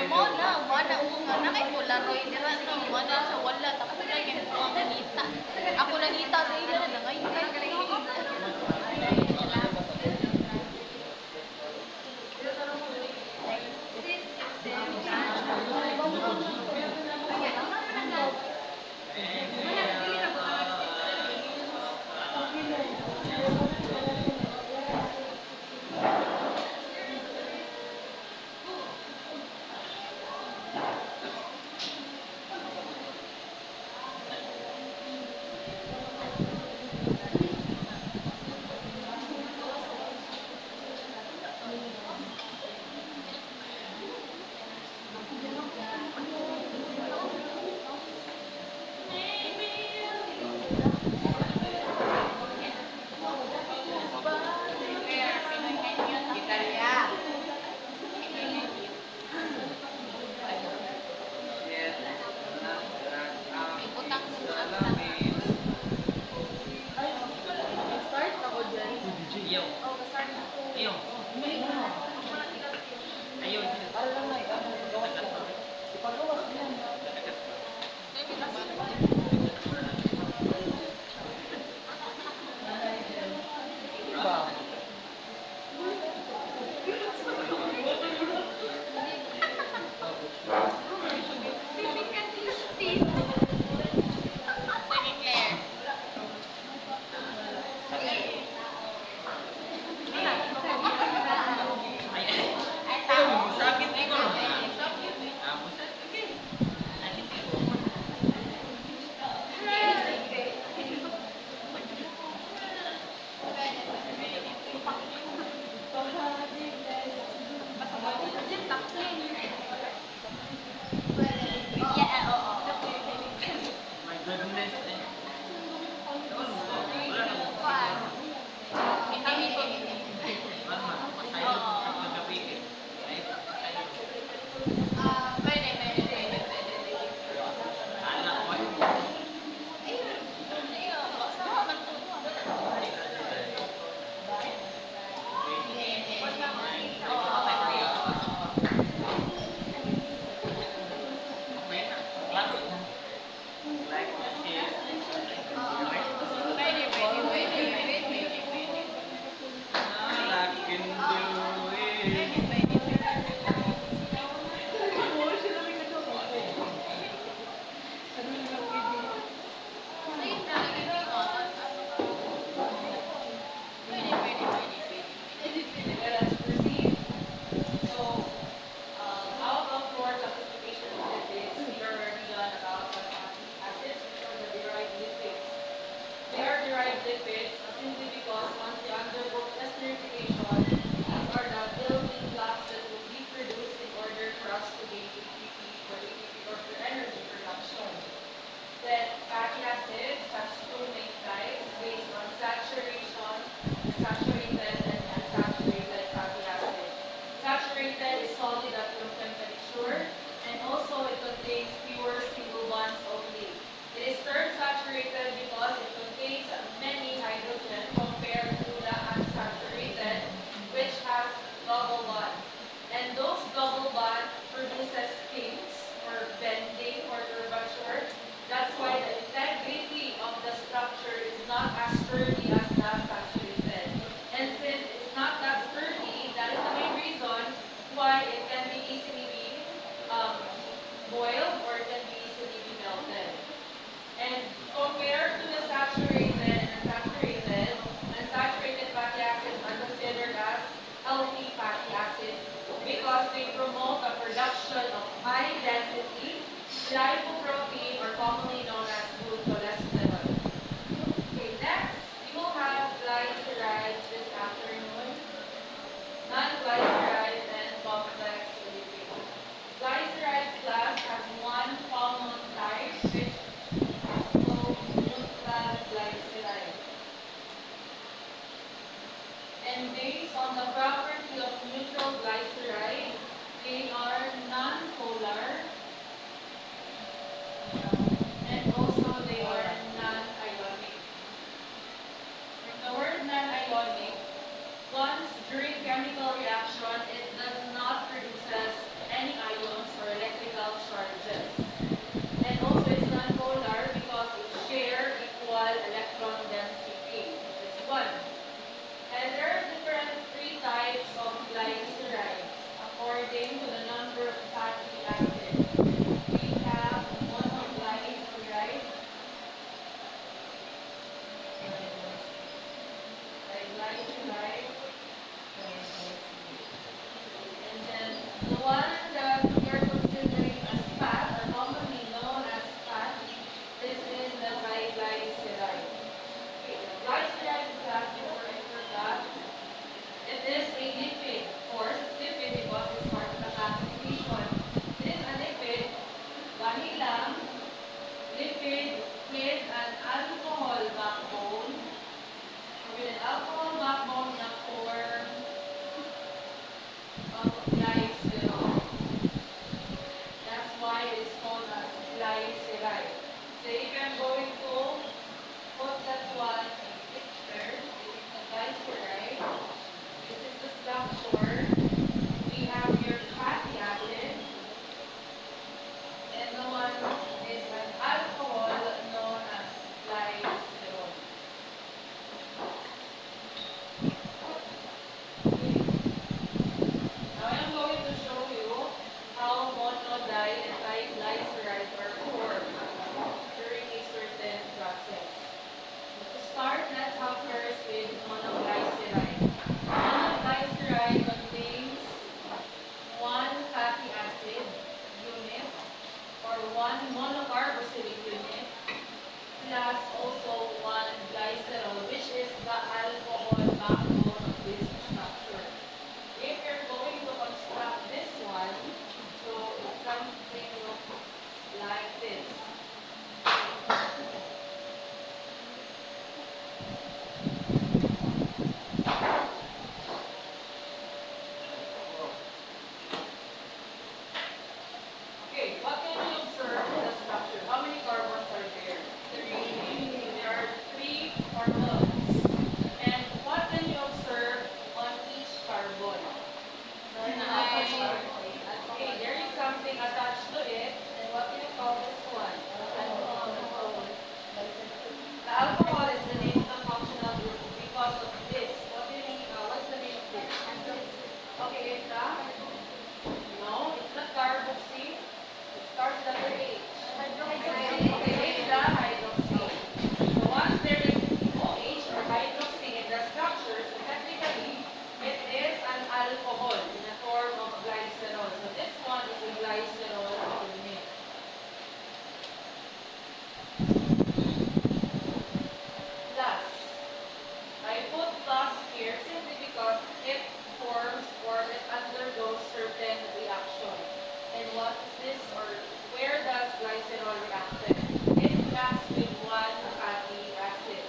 mo na unga na kay Polaroid dira no mo na sa wala tapos na kay ko ang nangita. Ako nangita sa ila na ngayon kay The one that we are considering as fat, or commonly known as fat, this is the triglyceride. Okay, the glyceride is fat, before I forgot. It is a lipid. Of course, it's lipid because it's part of the classification. It is a lipid, vanilla, lipid with an alcohol backbone, or with an alcohol backbone in the form of glycerol. That's why it is called as glyceride. So if I'm going to put that one in picture, this is the glyceride. This is the structure. We have your fatty acid, and the one is an alcohol known as glycerol. Okay. Now I'm going to show you how monodiene and triglyceride are formed during a certain process. To start, let's have first with monoglyceride. Monoglyceride contains one fatty acid unit or one monocarboxylic unit plus also one glycerol, which is the alcohol backbone of this structure. If you're going to construct this one, so it's something like this. Okay, what can you observe in the structure? How many carbons are there? Three. There are three carbons. And what can you observe on each carbon? Okay, there is something attached to it. And what do you call this one? Alcohol. The alcohol is the name of the functional group because of this. What's the name of this? Okay, it's the no, it's not carboxy. It starts with letter H. Okay, it's the hydroxy. So once there is OH or hydroxy in the structure, so technically it is an alcohol in the form of glycerol. So this one is a glycerol unit. Plus, I put plus here simply because it forms or it undergoes certain reaction. And what is this, or where does glycerol react with? It reacts with one fatty acid.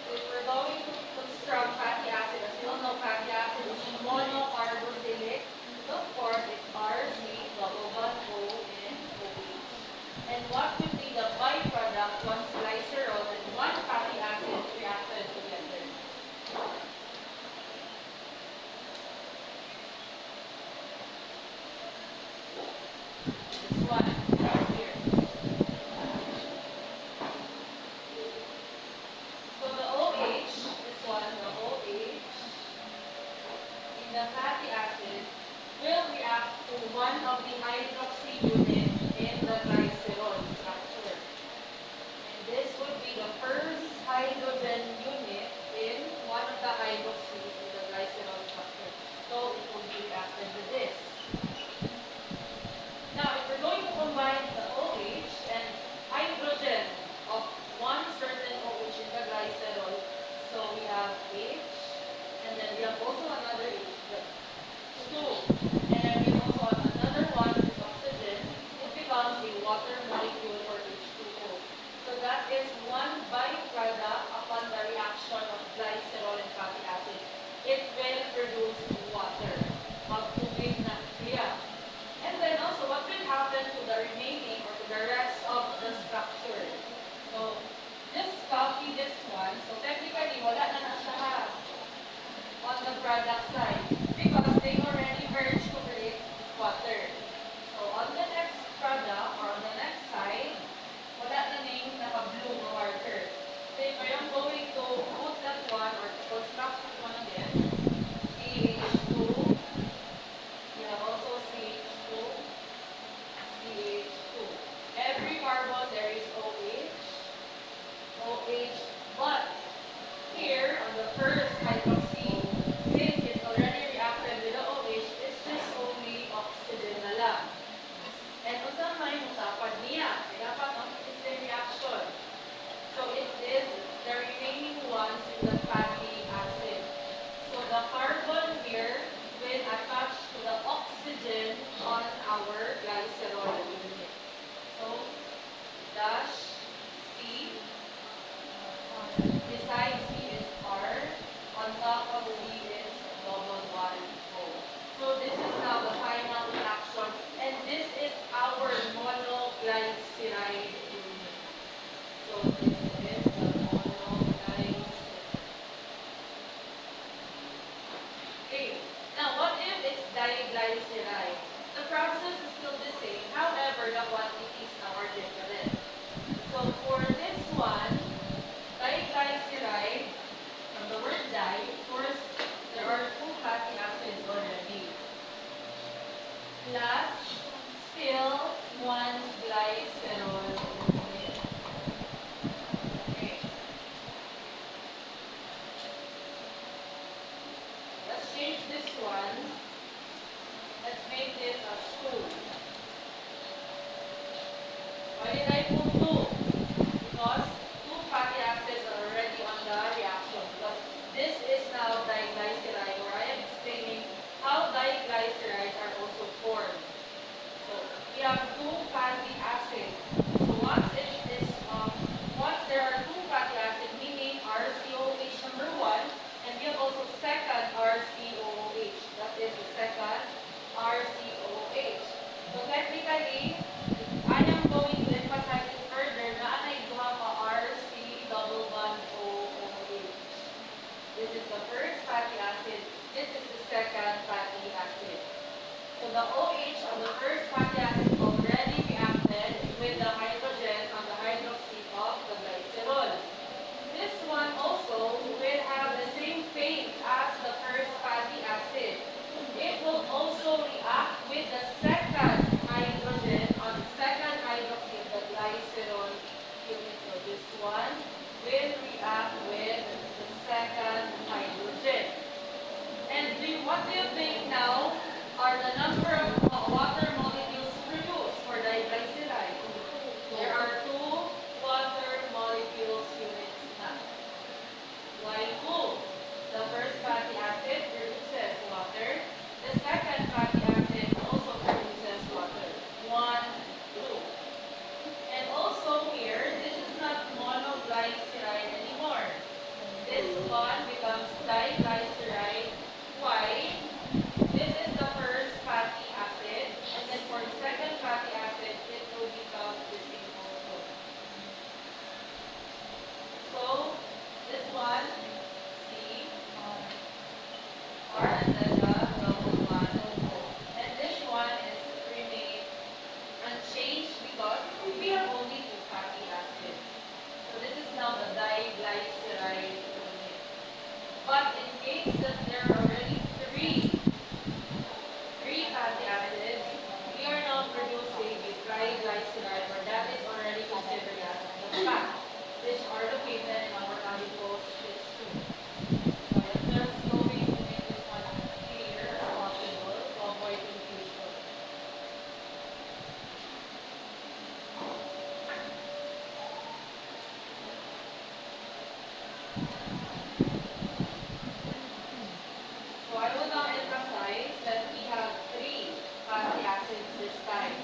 So if we're going to construct fatty acid, as we all know, fatty acid is monocarboxylic. So of course, it's RC, double bond O, and OH. And what would be the byproduct once glycerol and one fatty acid reacted together? This one, right here. So the OH, this one, the OH, in the fatty acid, will react to one of the hydroxy unit in the glycerol structure. And this would be the first hydrogen unit in one of the hydroxys in the glycerol structure. So it will be reacted with this. Now, if we're going to combine the OH and hydrogen of one certain OH in the glycerol, so we have H, and then we have also another H, that's 2. And then we also have another one, which is oxygen. It becomes a water molecule or H2O. So that is one byproduct upon the diglyceride. The process is still the same, however, the quantities now are different. So for this one, diglyceride, from the word di, of course, there are two fatty acids already. Plus, still one glycerol unit. Okay. Let's change this one. Let's make this a 2. Why did I put 2? Because two fatty acids are already on the reaction. Because this is now diglyceride, where I am explaining how diglycerides are also formed. So we have two fatty acids. So once there are two fatty acids, meaning RCOH number 1, and we have also second RCOOH. That is the second RCOH. So technically, I am going to emphasize it further na anay duha ka RC double bond OOH. This is the first fatty acid. This is the second fatty acid. So the OH of the first fatty acid already reacted with the hydrogen on the hydroxy of the glycerol. This one also will have the same fate as the first fatty acid. It will also react with the second hydrogen on the second hydroxy of the glycerol unit. So this one will react with the second hydrogen. And what do you think now are the number of water molecules produced for diglyceride? There are 2 water molecules units now. Why 2? The first fatty acid produces water. The second fatty acid also produces water. 1, 2. And also here, this is not monoglyceride anymore. This one becomes diglyceride. Why? This is the first fatty acid, and then for the second fatty acid, it will become the same also. So, this one, C, R, and then the double bond O. And this one is remain unchanged because we have only 2 fatty acids. So this is now the diglyceride unit. But in case that there are already 3 fatty acids, we are now producing a triglyceride, or that is already considered as the fat, which are located in our adipose tissue. So I am just going to make this one clear as possible to avoid confusion. So I will now emphasize that we have 3 fatty acids this time.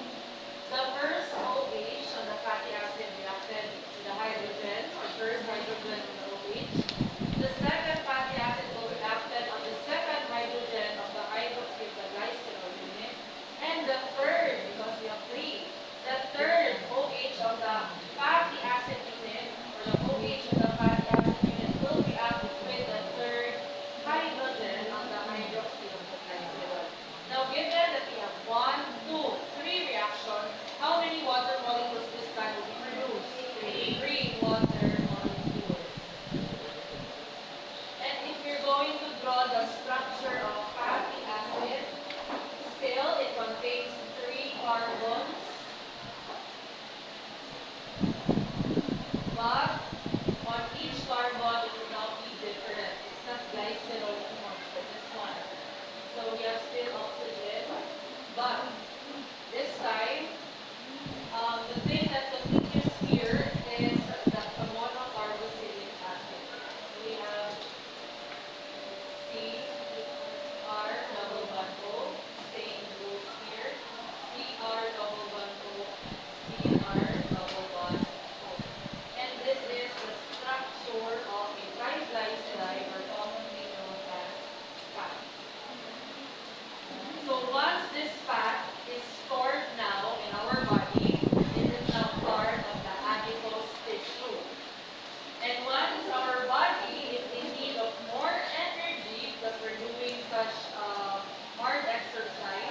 The first OH on the fatty acid reacted with the hydrogen, or first hydrogen on the OH. The second fatty acid will reacted on the second hydrogen of the hydroxy of the glycerol unit. And the third, because we have 3, the third OH of the fatty acid unit, or the OH of the fatty acid unit, will react with the third hydrogen on the hydroxy of the glycerol. Now, given that we have 1, 2, 3 reactions, how many water molecules this time will be produced? 3 water molecules. And if you're going to draw the structure of fatty acid, still it contains 3 carbons, but on each carbon it will now be different. It's not glycerol anymore, so this one. So we have still oxygen, but this time, the thing that continues here is the monocarboxylic acid. So we have CR double bond O, same goes here. CR double bond O, CR double bond O. And this is the structure of a triglyceride, or commonly known as fat. So once this fat is stored now in our body, it is now part of the adipose tissue. And once our body is in need of more energy because we're doing such hard exercise,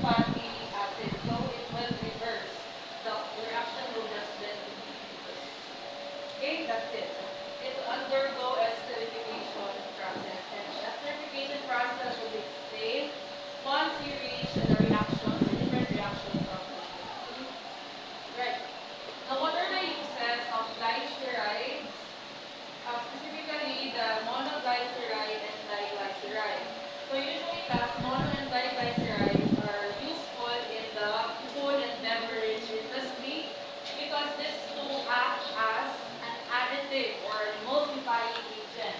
fatty acid. So it will reverse. The reaction will just then reverse. Okay, that's it. It will undergo esterification process. And esterification process will be explained once you reach the reactions, the different reactions of this. Right. Now, what are the uses of glycerides? Specifically, the monoglyceride and diglyceride. So usually, class mono and diglycerides are useful in the food and beverage industry because these two act as an additive or emulsifying agent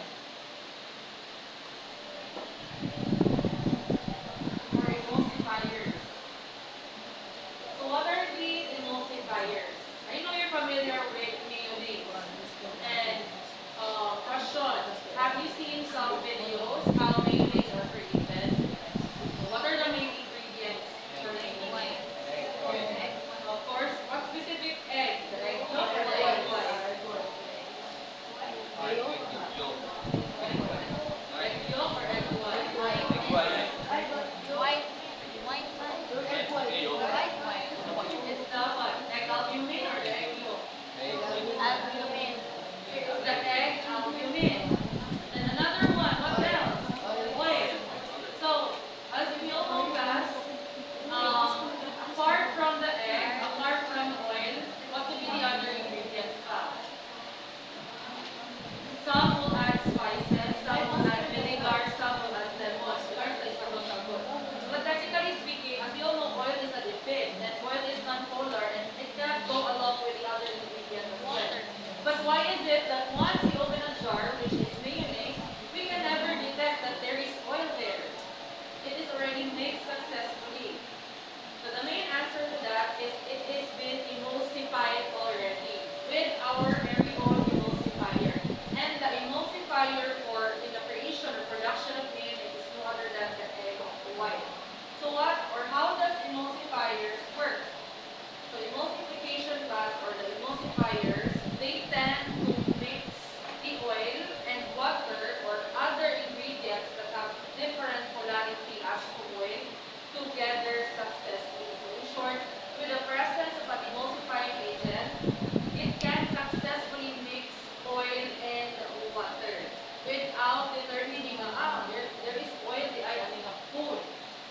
or emulsifiers. So what are these emulsifiers? I know you're familiar with mayonnaise. And question, have you seen some videos how mayonnaise are created? So what are the main ingredients for mayonnaise? Of course, what specific egg? The egg yolk or the egg white? Egg yolk or egg white? White. White man. White wine. It's the what? Egg albumin or the egg yolk? Albumin. It's the egg albumin. Then another one, what else? Oil. So, as we all know, guys, apart from the egg, apart from oil, what would be the other ingredients? Some will add spices, some will add vinegar, some will add lemon. Regards to sabot-sabot. But technically speaking, as we all know, oil is a lipid, and oil is non-polar, and it cannot go along with the other ingredients as well. But why is it that once we open a jar, which is mayonnaise, we can never detect that there is oil there? It is already mixed successfully. So the main answer to that is it has been emulsified already with our very own emulsifier. And the emulsifier for in the creation or production of mayonnaise is no other than the egg white. So what or how does emulsifiers work? So emulsification class or the emulsifiers, they tend to mix the oil and water or other ingredients that have different polarity as to oil together successfully. So in short, with the presence of an emulsifying agent, it can successfully mix oil and water without determining there is oil the item of food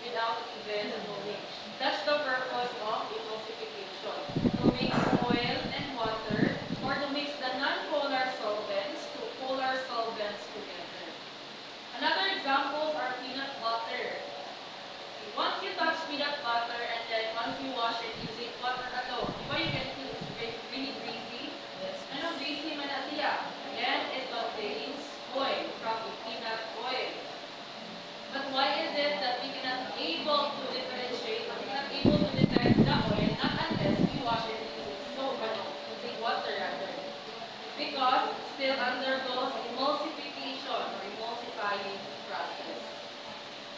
without even knowing. That's the purpose of emulsification. To mix oil and water or to mix the non-polar solvents to polar solvents together. Another examples are peanut butter. Once you touch peanut butter and then once you wash it using water alone, you can feel it's really greasy. Ano greasy man na siya? Again, it contains oil from the peanut oil. But why is it that we cannot able to differentiate or we cannot able to detect the oil not unless we wash it using soap or using water rather? Because it still undergoes emulsification or emulsifying process.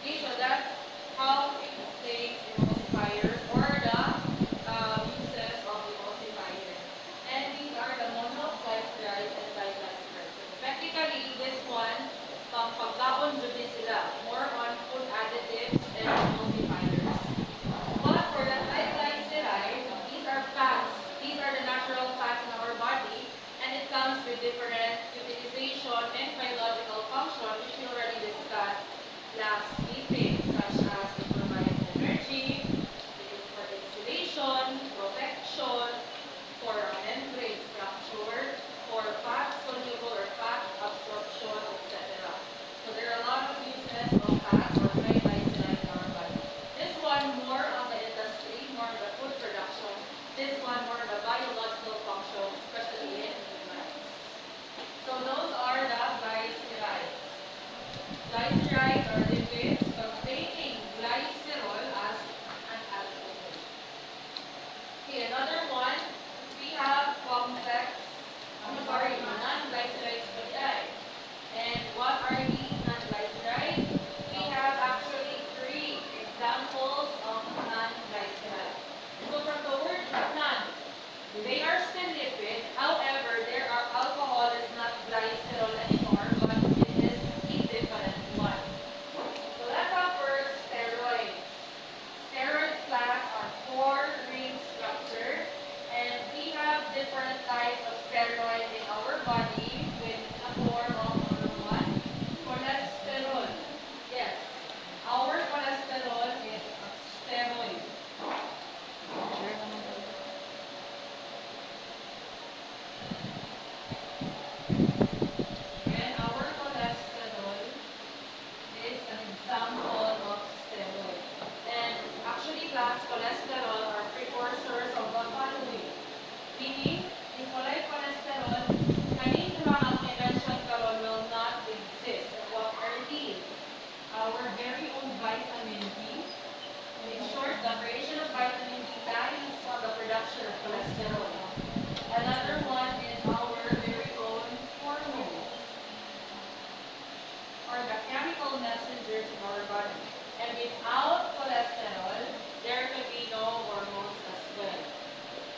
Okay, so that's how it stays emulsified class cholesterol are precursors of the following. Meaning, in cholesterol cholesterol, kaning duha nga akong i-mention karon will not exist. What are these? Our very own vitamin D. In short, the creation of vitamin D depends on the production of cholesterol. Another one is our very own hormones, or the chemical messengers in our body. And without cholesterol, there could be no hormones as well.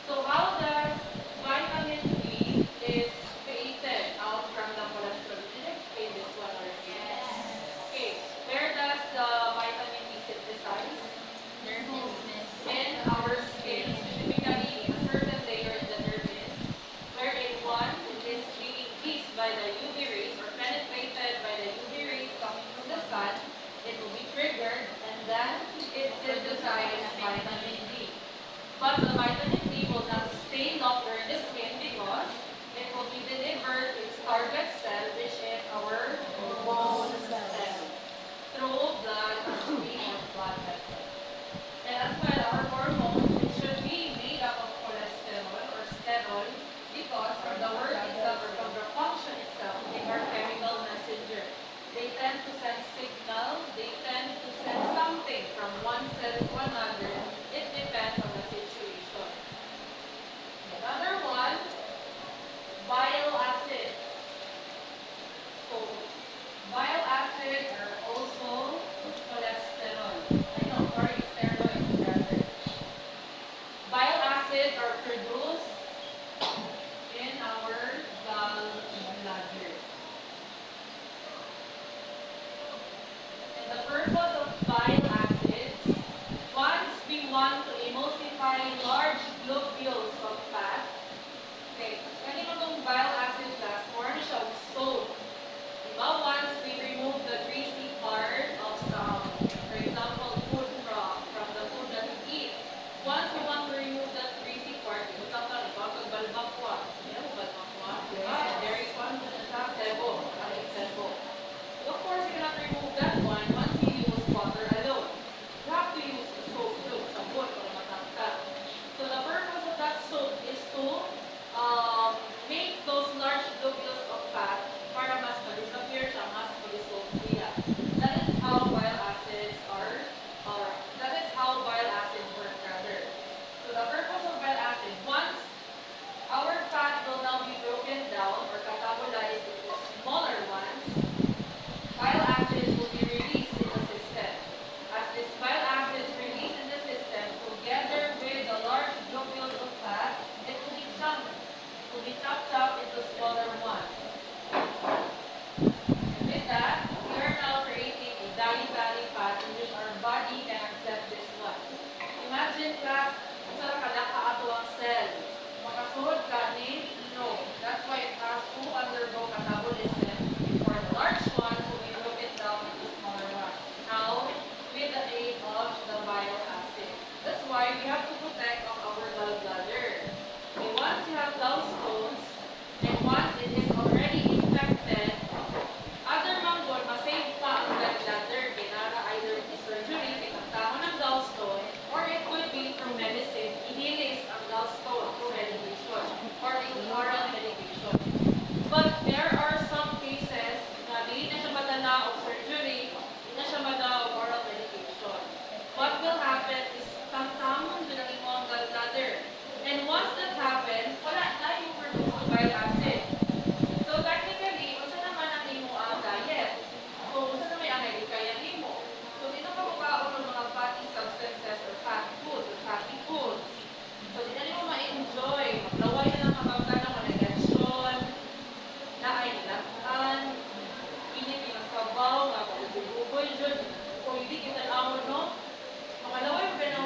So how does vitamin D is created out from the cholesterol? Did I explain this one already? Yes. Okay, where does the vitamin D synthesize? Nervousness. In our skin, specifically a certain layer in the dermis, wherein once it is being kissed by the UV rays or penetrated by the UV rays coming from the sun, it will be triggered and then it synthesizes vitamin D. But the vitamin D will not stay longer in the skin because it will be delivered to its target cell, which is our bone cell, through blood stream or blood vessel. And as well, our hormones, it should be made up of cholesterol or sterol because from the word itself or from the function itself, they are chemical messenger. They tend to send signal, they tend to send something from one cell to another. It depends on the situation. Another one, bile acids. So, bile acids are also cholesterol. I know, sorry, steroids rather. Bile acids are produced in our gallbladder. And the purpose of bile acids, once we want to emulsify large globules of fat, okay, kani mo itong bile acid gas, more na siya og soap. Diba? Once we remove the greasy part of some, for example, food from the food that we eat, once we want to remove that greasy part, ito sa ka, ito ang balbakwa. Yan, balbakwa. Very fun na siya, sebo. Sebo. Of course, you cannot remove that one once you use water alone. You have to use the soap too, sabon para matangkad. So the purpose of that soap is to make those large globules of fat para mas ma-disappear siya, mas ma-dissolve siya. That is how bile acids are, or that is how bile acids work rather. So the purpose of bile acid, once our fat will now be broken down or catabolized into smaller ones, bile acids will be released in the system. As this bile acids released in the system, together with the large globules of fat, it will be chunked. It will be chopped up into smaller ones. And with that, we are now creating a dietary fat in which our body can accept this one. Imagine class, kung saan kalaka ato ang cell. Makasuhod ka ni no. That's why it has to undergo catabolism for the large ones will be broken down into smaller ones. Now, with the aid of the bile acid. That's why we have to protect our gallbladder. Okay, once you have gallstones, and once it is already infected, other manggol, masave pa ang gallbladder. Kinara either with surgery, pinagtama ng gallstone, or it could be through medicine. Inilis ang gallstone through medication, or oral medication. But there are some cases na di na siya madala o surgery, di na siya madala o oral medication. What will happen is tamtamon din ang imong gallbladder. And once that happens, wala na yung produce of bile acid. So technically, unsa naman ang imo ang diet? So unsa naman ang kaya nimo? So dito ka magkaon ng mga fatty substances or fat foods or fatty foods. So di na nimo ma-enjoy. Maglaway na lang kapag ng manegensyon, na ay nilatan, init yung sabaw, nga pag-ubugoy dyan, kung hindi kita amon, no? Makalaway mo ba ng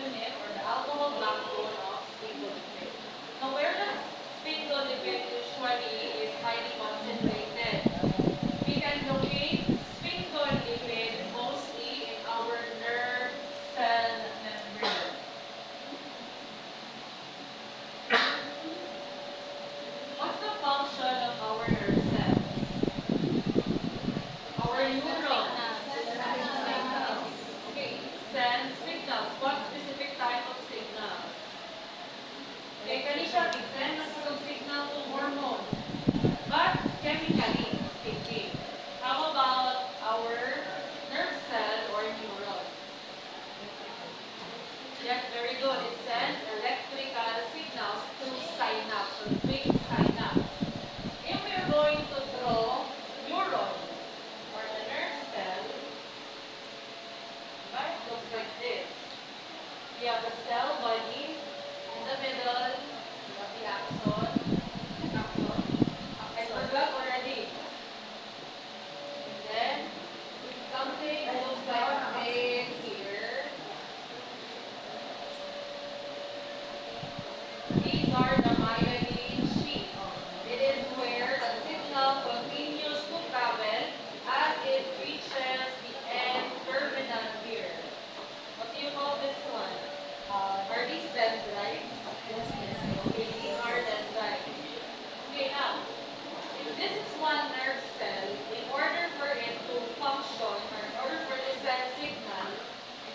unit or the alcohol backbone of sphingolipid. Now, where the sphingolipid usually is highly concentrated, we can locate sphingolipid mostly in our nerve cell membrane. What's the function of our nerve cells? Our neurons. Okay, send signals. What specific type of signals? Okay, Kanisha, send a signal to hormone. But chemically speaking, how about our nerve cell or neuron? Yes, very good. It sends electrical signals through synapse, so big synapse. If we're going to draw neuron or the nerve cell, right, looks like this. We have the cell body in the middle, we have the axon. I forgot already. And then something looks like a vein here. These are the myelin sheath. It is where the signal continues to travel as it reaches the end terminal here. What do you call this one? Are these dendrites? Okay, these are dendrites. Okay, now, if this is one nerve cell, in order for it to function, or in order for this cell signal,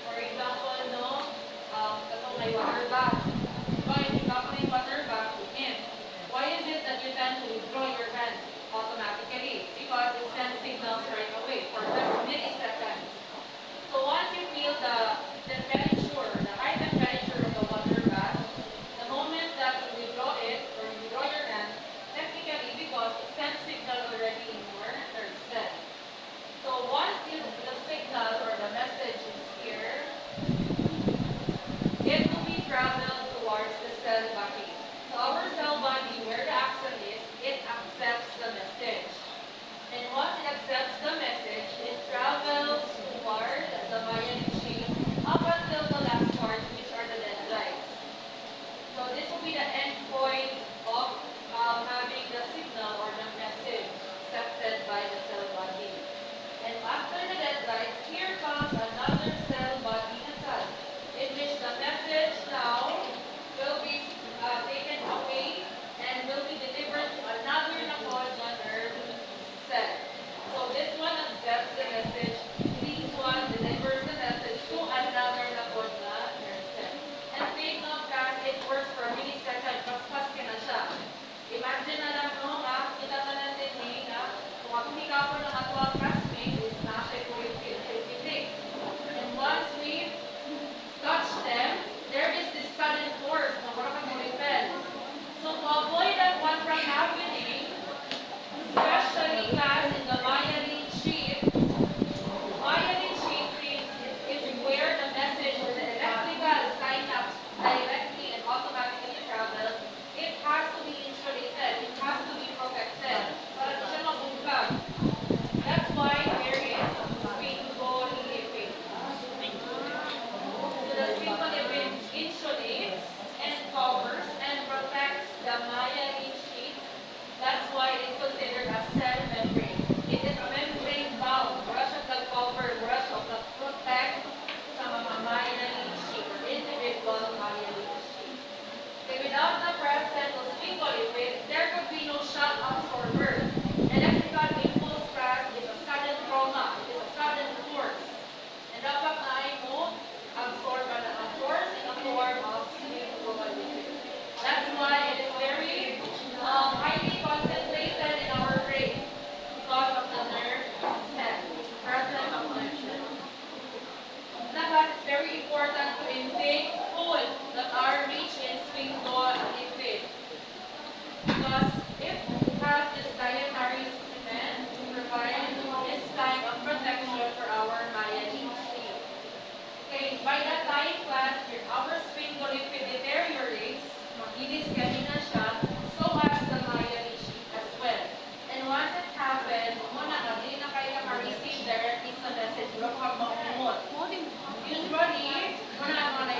for example, no, katong may water bath. Diba, if you got may water bath, in. Why is it that you tend to withdraw your hand automatically? Because it sends signals right away for just milliseconds. So once you feel the temperature, the high temperature of the water bath, the moment that you withdraw it or you withdraw your hand, technically because it sends signal already in your nerve cell. So once the signal or the message is here, it will be traveled towards the cell body. So our cell body, where the axon is, it accepts the message. And once it accepts the message, it travels toward the myelin sheath up until the last part, which are the dendrites. So this will be the end point of having the signal or the message accepted by the cell body. And after the dendrites, here comes another cell body nasal, in which the message now will be taken away and will be delivered to another Napoleon nerve cell. So this one accepts the message, this one delivers the message to another Napoleon nerve cell. And take note guys, it works for millisecond, pas-pas ka na siya. Imagine na lang, no, kita na natin nga, kung ako ikaw po ng ato ang classmate, is na siya po yung pinag. And once we touch them, there is this sudden force na wala kang repel. So to avoid that one from happening, especially class in the myelin sheath is where the message or the electrical synapse directly and automatically travels. It has to be insulated. It has to be protected. Para di siya mabugbag. That's why there is sphingolipid. So the sphingolipid insulates and covers and protects the myelin sheath. That's why it is considered a cell membrane. It is a membrane bound. Mura siya nag-cover, mura siya nag-protect sa mga myelin sheath, individual myelin sheath. Okay, without the presence of sphingolipid, there could be no shock absorber. Electrical impulse class is a sudden trauma. It is a sudden force. And dapat na ay mo absorb ang force in the form of sphingolipid. That's why it is very highly concentrated in our brain because of the nerve cell, presence of nerve cell. Now, it's very important to intake food that are rich in sphingolipid because if it has this dietary supplement, it provides this kind of protection for our myelin sheath. Okay, by that time class, our sphingolipid deteriorates, magilis kanina siya, so as the myelin sheath as well. And once it happens, muna na, hindi na kayo ma-receive directly sa message, wala ko kang makumot. Usually, muna ang mga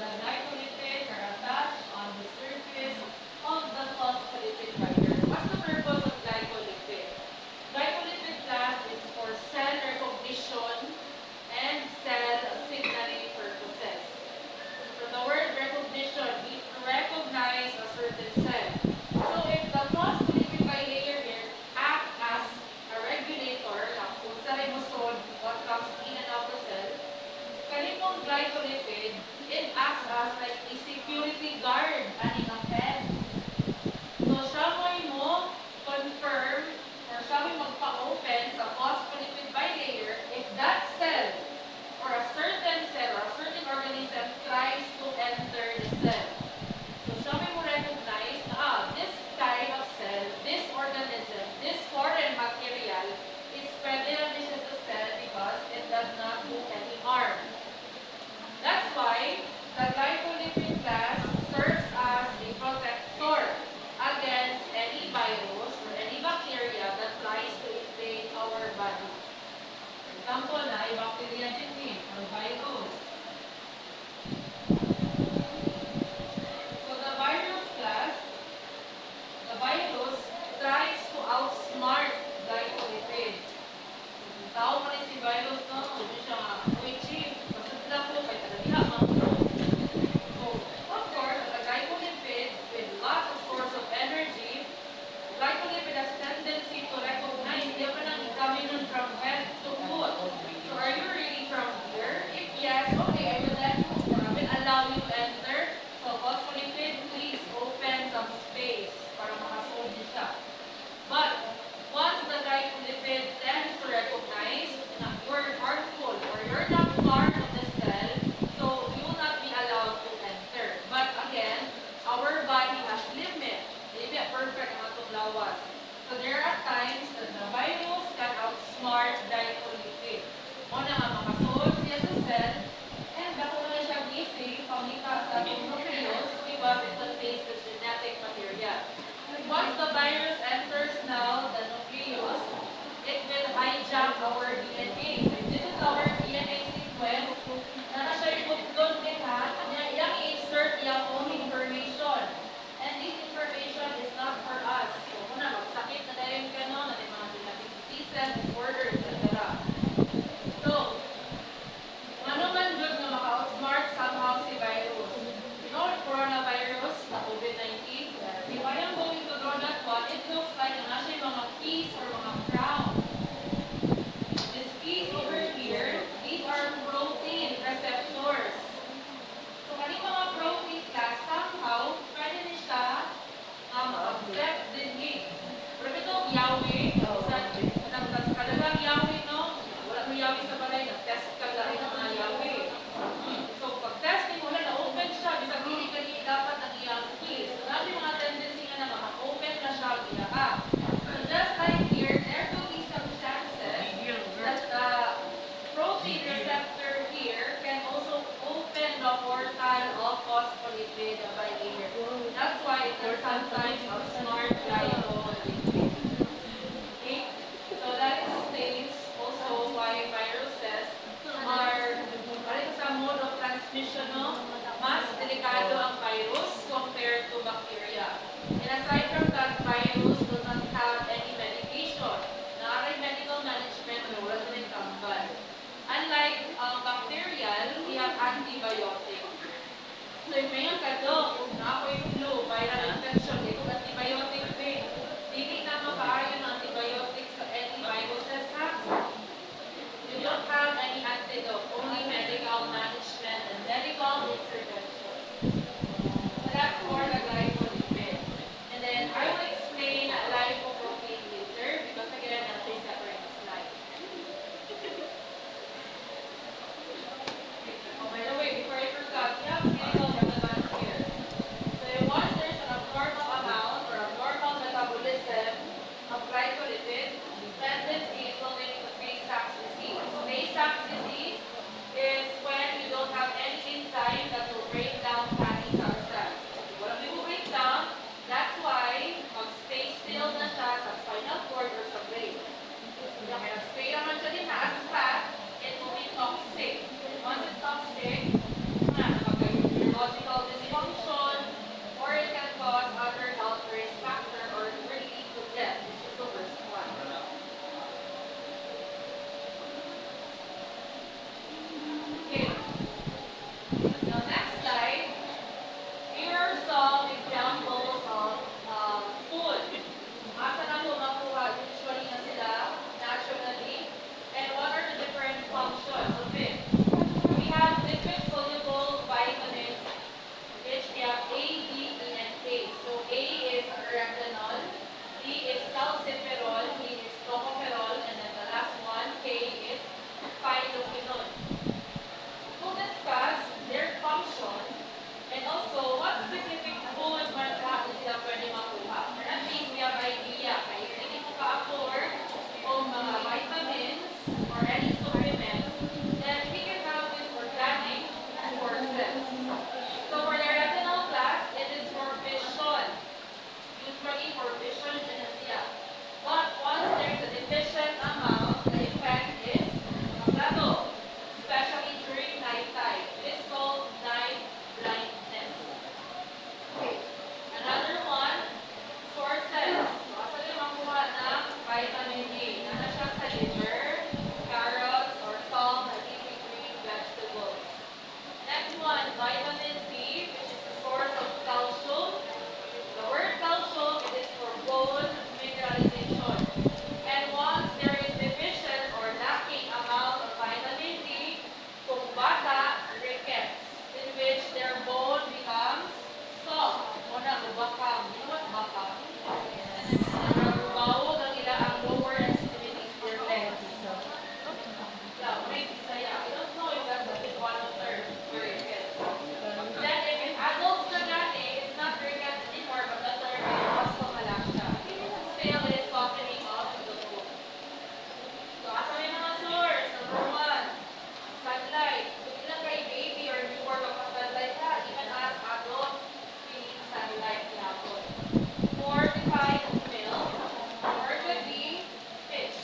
the glycolipids are attached on the surface of the phospholipid binder. What's the purpose of glycolipid? Glycolipid class is for cell recognition and cell signaling purposes. So the word recognition, it recognize a certain cell. So if the phospholipid bilayer here act as a regulator, kung sa ribosome, what comes in and out the cell, kanimong glycolipid, it acts as like a security guard aning ang fence. So siya mo confirm or siya mo magpa-open sa phospholipid bilayer if that cell or a certain cell or a certain organism tries to enter the cell. So siya mo recognize na this kind of cell, this organism, this foreign material is pwede na siya sa cell because it does not do any harm. That's why the glycolipid class serves as a protector against any virus or any bacteria that tries to invade our body. For example, na ay bacteria din or virus. So the virus class, the virus tries to outsmart glycolipid. Tao pa rin si virus, no? Hindi siya, uy, chief, masudla ko, kaya talaga, So, of course, as a glycolipid with lots of source of energy, glycolipid has tendency to recognize, hindi pa nang examine from head to foot. So, are you really from here? If yes, okay, I will let you, or I will allow you to enter. So, phospholipid, please open some space para makasold siya. But, once the glycolipid tends to recognize na you're harmful or you're not part of the cell, so you will not be allowed to enter. But again, our body has limit. Hindi perfect ang atong lawas. So there are times that the virus can outsmart glycolipid. O na nga makasold siya sa cell, and ako na siya busy, pamita sa atong nucleus because it contains the genetic material. Once the virus enters now the nucleus, it will hijack our DNA. If this is our DNA sequence, na siya iputlon din ha, yung i-insert yung own information. And this information is not for us. So, muna, magsakit na dahil ka no, na mga genetic diseases, disorders, etc. So, ano man good na maka-outsmart somehow si virus. You know, coronavirus, na COVID-19, if I am going to draw that one, it looks like nasa mga keys or mga crown. These keys over here, these are protein receptors. So, kaning mga protein class, somehow, pwede rin siya ma-accept din eh. Pero ito, yawi, kalagang yawi, no? Wala mo yawi sa balay, nag-test ka lang ng mga yawi. So, pag-testing, wala na-open siya, bisag hindi ka dapat ang iyang keys. So, natin mga tendency nga na maka-open na siya ang iyaka. So, just like here, there could be some chances that the protein receptor here can also open the portal of phospholipid bilayer. That's why it can sometimes outsmart glycolipid. Okay? So that explains also why viruses are, sa mode of transmission, no? Mas delikado ang virus compared to bacteria. And aside from that, virus do not have any medication. Naaray medical management na wala din tambal. Unlike bacterial, we have antibiotic. So if may kadok, na ako'y flu, viral infection, ito antibiotic pain. Dili na makaayon ng antibiotic sa any viruses ha. You don't have any antidote, only medical management and medical intervention. So that's for the glycolipid. And then I will explain lipoprotein later because again, I'll take separate slide. Oh, by the way, before I forgot, we have clinical relevance here. So once there's an vitamin B, which is the source of calcium. The word calcium, it is for bone mineralization. And once there is deficient or lacking amount of vitamin D, kung bata, rickets, in which their bone becomes soft. Muna, bubakam. You know what bakam? Bawog ang ila ang lower extremities, their legs. Yeah, may Bisaya. I don't know if that's a Cebuano term for rickets. Then if in adults na gani, it's not rickets anymore, but the term is osteomalacia. Still, it is softening of the bone. So, asa may mga source? Number one, sunlight. Kung ilang kay baby or newborn magpa-sunlight ha, even as adults, we need sunlight yapon. Fortified milk, or could be fish.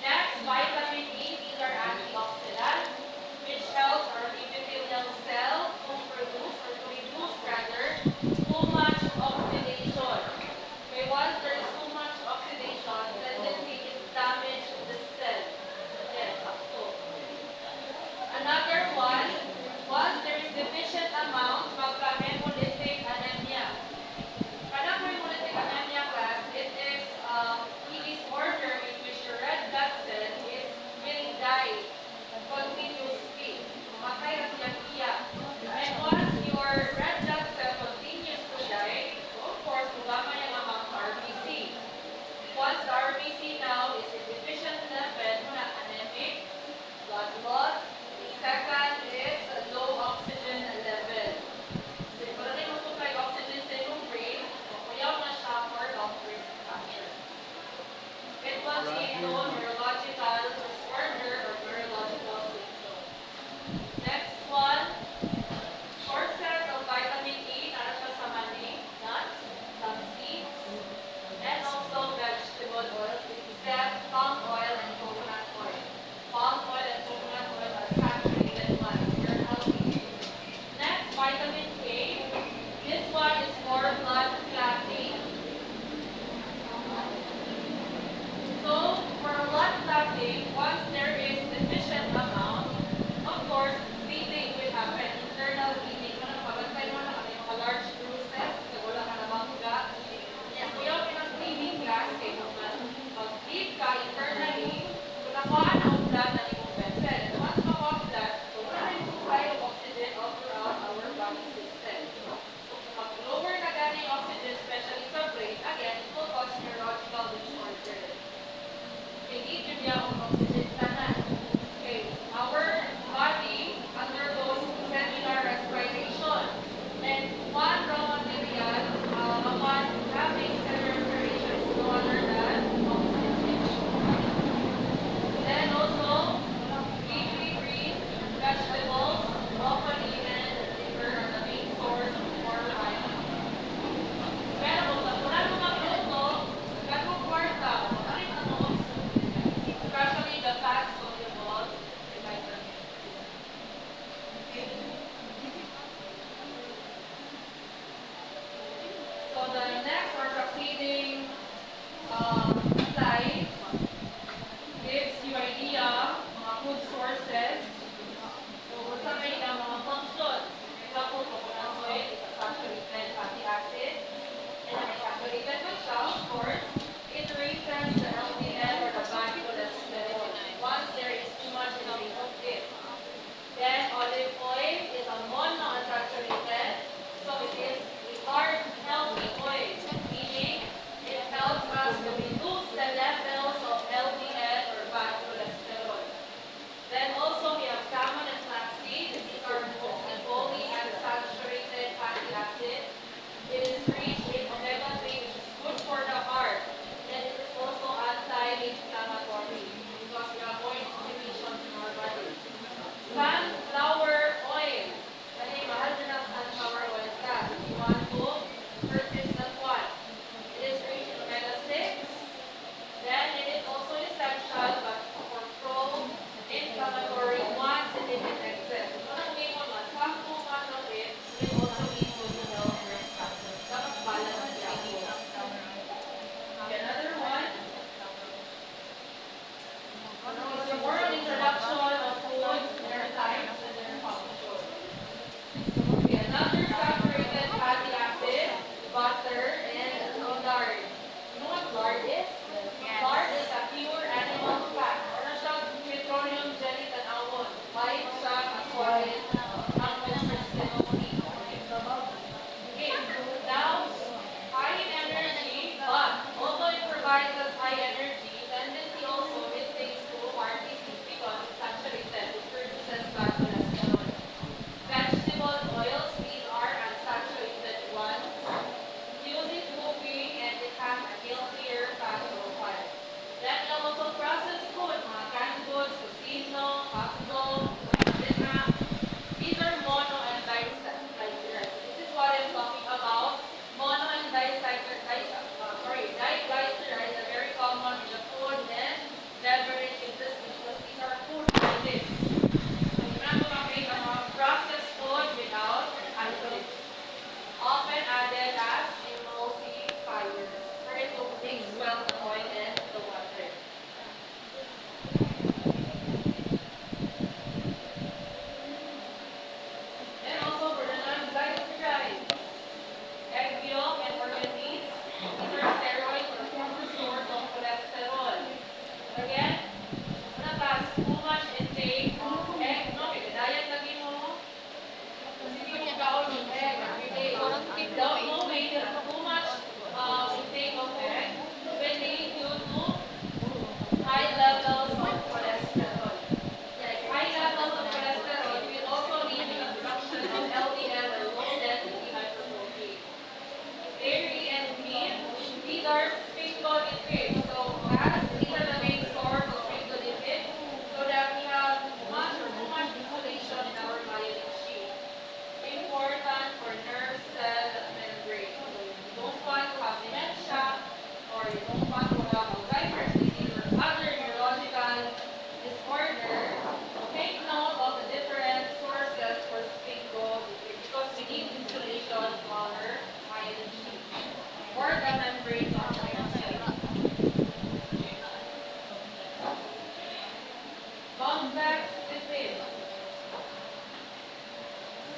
Next, vitamin E. These are antioxidants, which helps our epithelial cell to produce or to reduce rather too much oxidation. Okay, once there is too much oxidation, tendency is damage the cell. Yes, so. Another one, once there is deficient amount, magka-hemolytic anemia. Kanang hemolytic anemia class, it is a disorder in which your red blood cell will die continuously. Mamatay na siya iya. And once your red blood cell continues to die, of course, magama yung amount sa RBC. Once the RBC now is in deficient level, na anemic, blood loss. Second is a low oxygen level. So, if wala na yung supply oxygen sa iyong brain, kuyaw na siya for long risk factor. It was a neurological disorder or neurological symptom. Next one, sources of vitamin E, nara siya sa mani, nuts, some seeds, and also vegetable oils except palm oil and coconut oil. Palm oil and coconut oil are saturated ones. They're healthy. Next, vitamin K. This one is for blood clotting. So, for blood clotting, once there is deficient amount, of course, bleeding will happen. Internal bleeding. Kung pagantay mo na kami mga large bruises, sa wala ka na bangga. Yan, kuya, pinag-bleeding class, kaya pag-bleed ka internally, kung nakuha na ang blood na imong vessel. And once makuha ang blood, so wala na yung supply of oxygen all throughout our body system. So, pag lower na gani yung oxygen, especially sa brain, again, it will cause neurological disorder. Okay, need yun niya ang oxygen tanan. Okay, our body undergoes cellular respiration. And one raw material upon having cellular respiration is no other than oxygen. Then also, leafy green vegetables, broccoli and liver are the main source for vitamin. Pero kung wala mo magluto, gano'ng kwarta, makalit ang especially the fat soluble vitamin. Okay. So the next or succeeding slides gives you idea mga food sources. So sa may mga functions. Example, coconut oil is a saturated fatty acid. And ang saturated na siya, of course, it raises the LDL or the bad cholesterol. Once there is too much in of it. Then olive oil is a monounsaturated, so it is a hard, healthy oil, meaning it helps us to reduce the levels of LDL or bad cholesterol. Then also we have salmon and flaxseed. These are polyunsaturated fatty acid. It is rich in omega-3, which is good for the heart. And it is also anti-inflammatory because we avoid inflammations in our body. Sunflower oil. Kasi mahal din ang sunflower oil ka. You want to purchase that one. It is rich in omega-6. Then it is also essential but for pro-inflammatory once it is in excess. So nang may mga some too much of it will also lead to health risk factors. Dapat balance siya. Okay, another one. It's a moral introduction of food, their types, and their functions.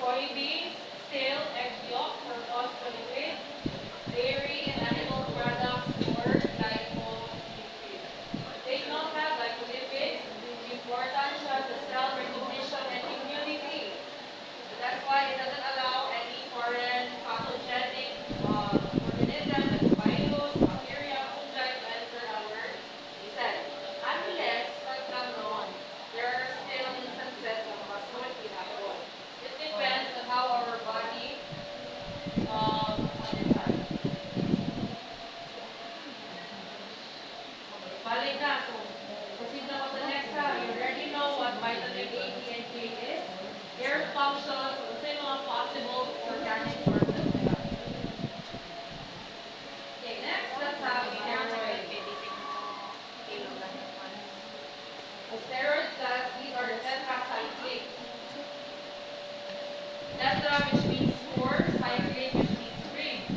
soybeans, stale, egg yolk for phospholipid, dairy and animal products for lipolipid. Take note ha, lipolipid, important siya sa cell recognition and immunity. So that's why it doesn't allow any foreign pathogenic organism like virus, bacteria, fungi to enter our cell. Unless, there are still instances of masuot ginagawa. It depends on how our body modifies. Balik na. So, proceed na ako sa next ha. You already know what vitamin A, D, and K is. Their functions, kung yung mga possible organic sources nila. Okay, next, let's have steroids. The steroids, guys, these are tetracyclic. Tetra, which means 4, cyclic, which means 3.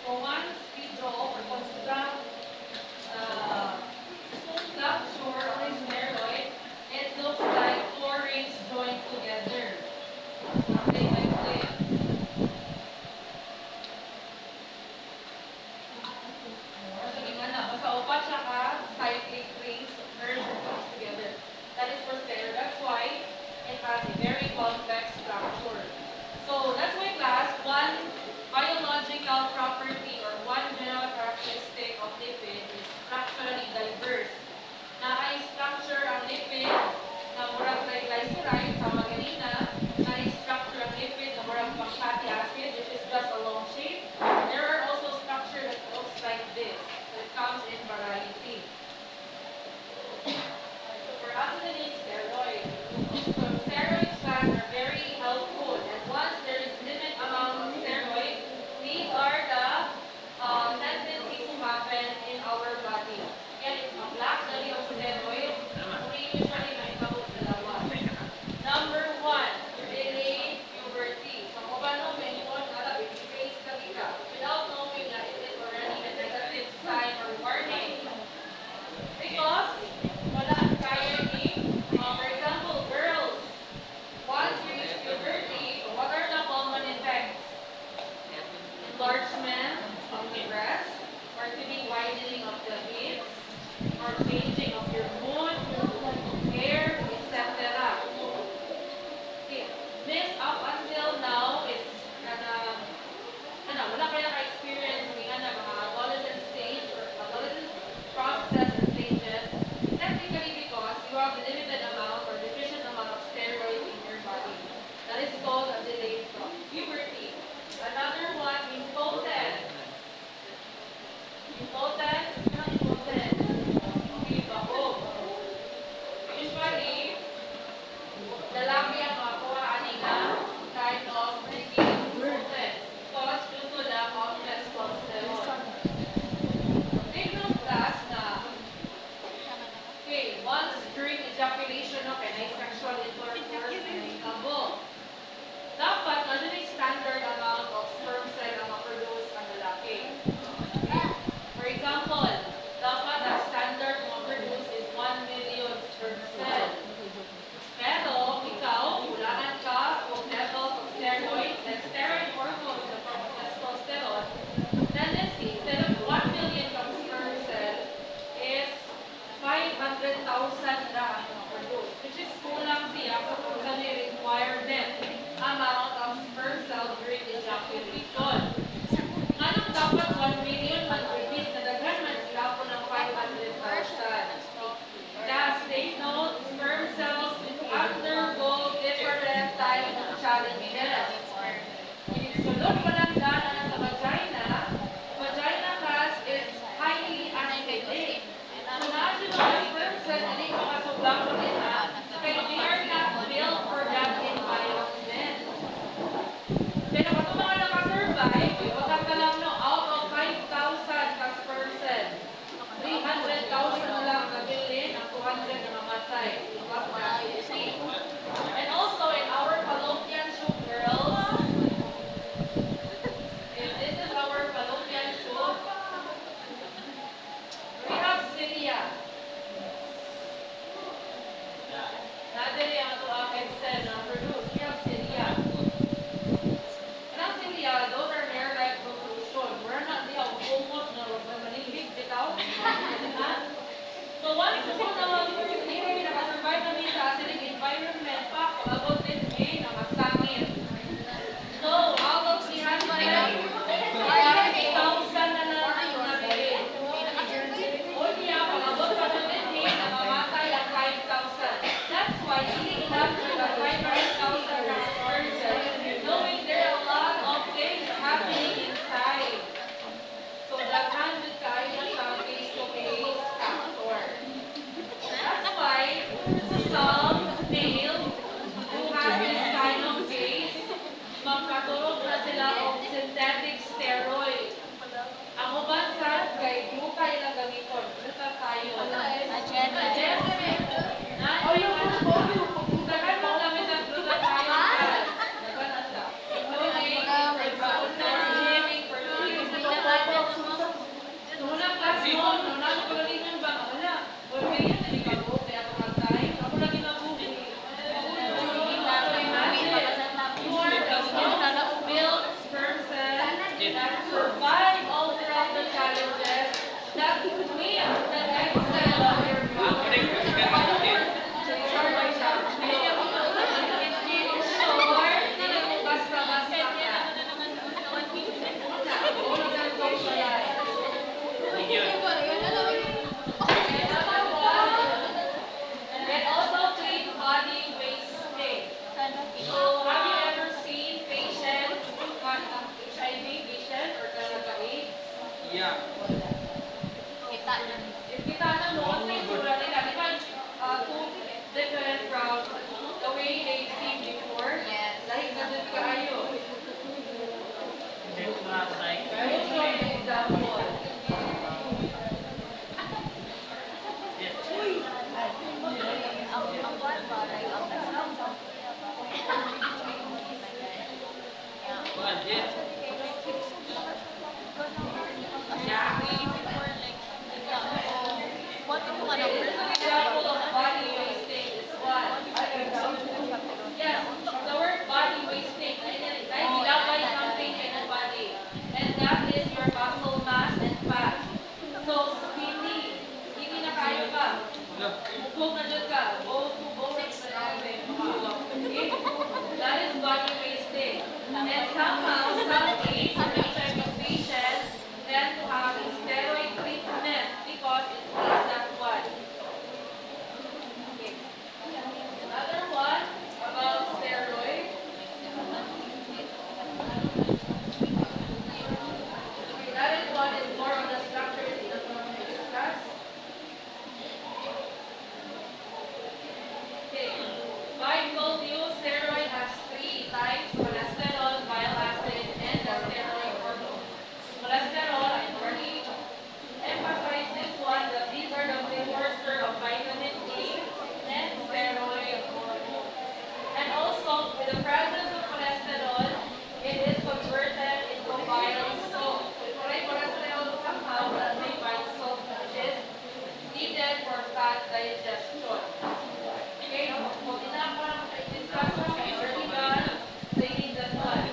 So once we draw or construct structure of a steroid, it looks like 4 rings joined together. Something like this. Basta upat siya ka, cyclic rings merged or comes together. That is for steroid. That's why it has a very complex structure. So that's why class, one biological property or one general characteristic of lipid is structurally diverse. Na-structure ang lipid na murag triglyceride sa maganina, na-structure ang lipid na murag pang fatty acid, which is just a long shape. There are also structure that looks like this. So it comes in variety. So for us to need steroid. So steroids class are very helpful, and once there is limit amount of steroid, these are the tendencies to happen in our body. Again, it's a black study of steroid. We usually may count sa dalawa. Number 1, delayed puberty. So kung paano may mo nala baby-face ka without knowing that it is already a negative sign or warning. Because wala kaya ni, for example, girls, once you reach puberty, what are the common effects? Enlargement of the breast, or to be widening of the hips, or changing of your mood, hair, etc. Okay. This up until now is wala kaya ka-experience ng mga adolescent stage or adolescent processes and stages, technically because you have limited amount or deficient amount of steroids in your body. That is called a delayed puberty. Another one, impotence. Impotence, impotence. Okay, baog. Usually, lalaki ang makakuha kanina Example of body wasting is what? Yes, the word body wasting. Dahil gilabay something in the body. And that is your muscle mass and fat. So, skinny. Skinny na kayo ka. Bukog na dyan ka. Go to go na natin. Okay? That is body wasting. And somehow, some age, some type of patients tend to have a steroid treatment because it is that one. Okay. Another one about steroid. Another one is more on the structures in the normally discussed. Okay. I told you steroid has 3 types: cholesterol, bile acid, and the steroid hormone. Cholesterol, I already emphasized this one, that these are the precursor of vitamin D and steroid hormone. And also, with the presence of cholesterol, it is converted into bile salt. So, if you cholesterol somehow, let's say bile salt, which is needed for fat digestion. Okay, so hindi na ako lang discuss mo, already done, stating that one.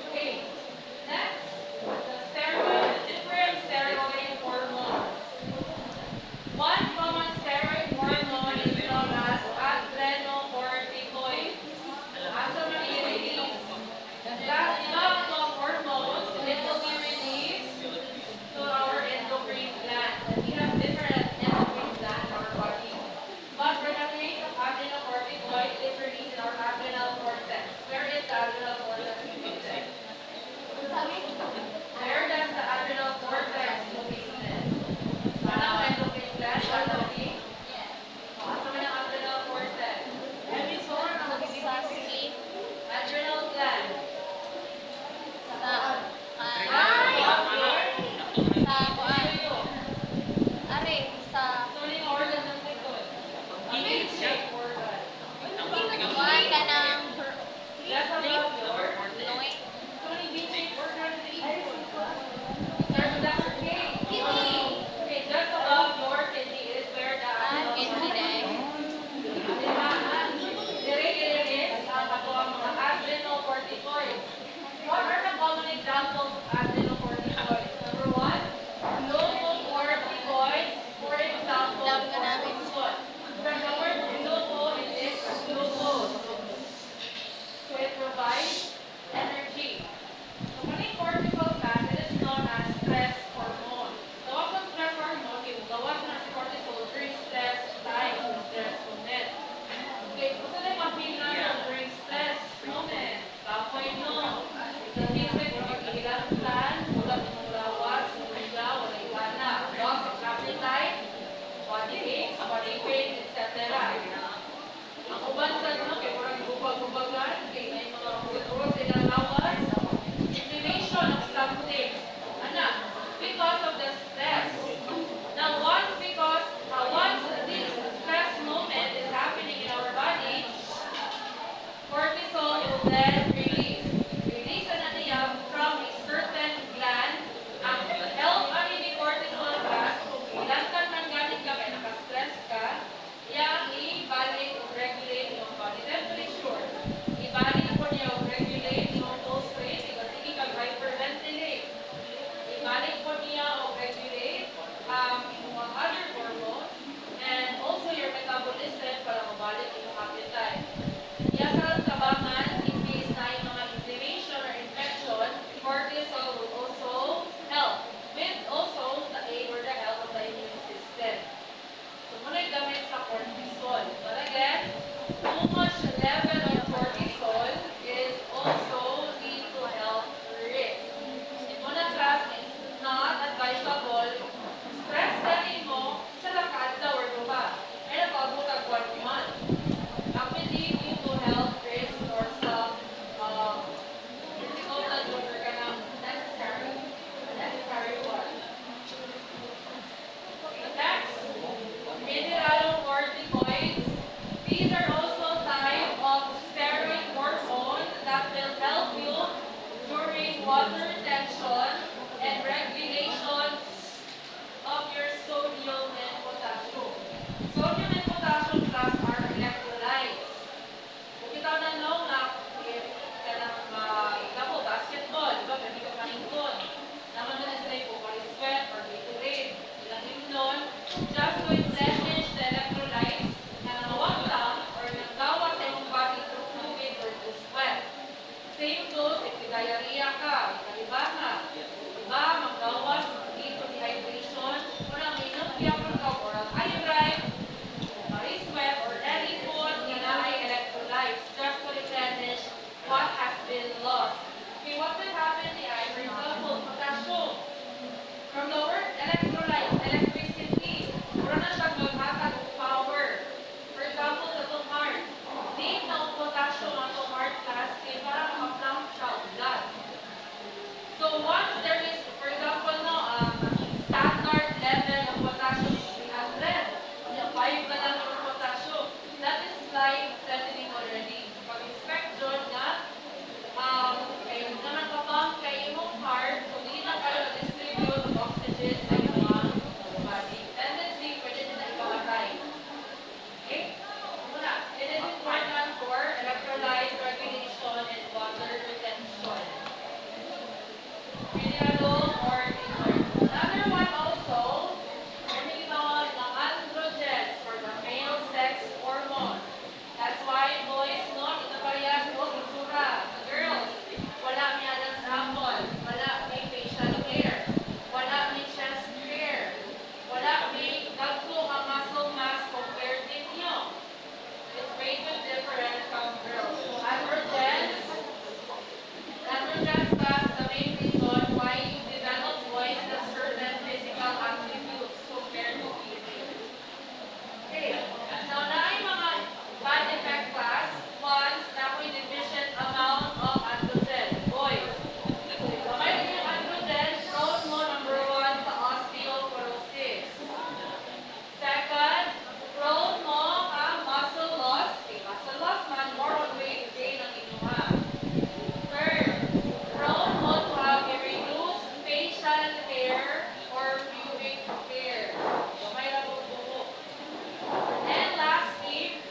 Okay, next, the steroid, different steroid hormones. One common steroid hormone is known as adrenocorticoid. Asa man i-release? That love of hormones, it will be released to our endocrine glands. And we have different endocrine glands in our body. But for the case of adrenocorticoid, it is released in our adrenal cortex. Where is the adrenal cortex located? Where does the adrenal cortex located? Sana ang endocrine gland, Adoni? Asa man ang adrenal cortex? Adrenal gland. So many organs ang likod. Amazing organ. Just above your so many basic organs in the likod. Sir, Dr. K. Okay, just above your kidney is where the adrenocorticoids. What are the common examples of adrenocorticoids? Number 1, glucocorticoids. For example, cortisol. From the word gluco, it is glucose. So it provides energy. So when a cortisol gas, it is known as stress hormone. Tawag ng stress hormone, gawas na si cortisol during stress time, stress moment. Okay, kung saan ay mapila during stress moment, kapoy no. Kasi kung maghihilang plan, ulat ng lawas, mula, wala iwana, loss of appetite, body aches, body pain, etc. Ang uban sa no, kaya parang gubag-gubagan, kaya may mga ulat-ulat sa ilang lawas, inflammation of something. Anak, because of the stress. Now, once this stress moment is happening in our body, cortisol will then release. Release na niya from a certain gland. Ang help ani ni cortisol gas, kung ilantan man galit ka, kaya naka-stress ka, yang ibalik o regulate yung body temperature. Ibalik po niya o regulate yung pulse rate, kasi hindi ka hyperventilate. Ibalik po niya o regulate yung mga other hormones, and also your metabolism para mabalik yung appetite. Kaya sa tabangan, in case na yung mga inflammation or infection, cortisol will also help with also the aid or the help of the immune system. So, muna yung gamit sa cortisol. But again, too much level of cortisol is also lead to health risk. Muna class is not advisable. Stress natin mo, sa lakad na or ba? Ay nagbago ka 1 month. Actually, due to health risk or some critical illness or kanang necessary one. Next, mineralocorticoids. These are also Third, prone mo to have a reduced facial hair or pubic hair. Gamay ra po buhok. And lastly,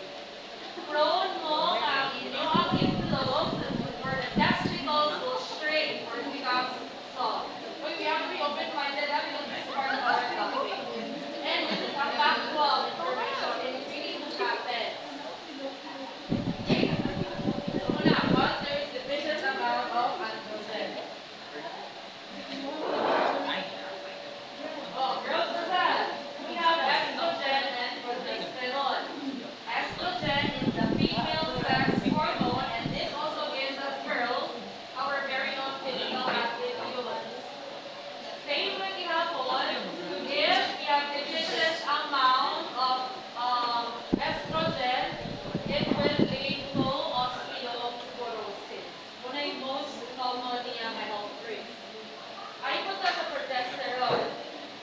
prone mo ang inyong itlog or the testicles will shrink or become soft. But we have to be open-minded because this is part of our topic. And this is a factual information. It really happens. Okay? So muna, once there is deficient amount of androgen. Oh, girls, what's that? We have estrogen and progesterone. Estrogen is the female sex hormone, and this also gives us girls our very own physical attributes. Same with the hormone, if we have deficient amount of estrogen, it will lead to osteoporosis. One of the most common health risks. I put that sa progesterone.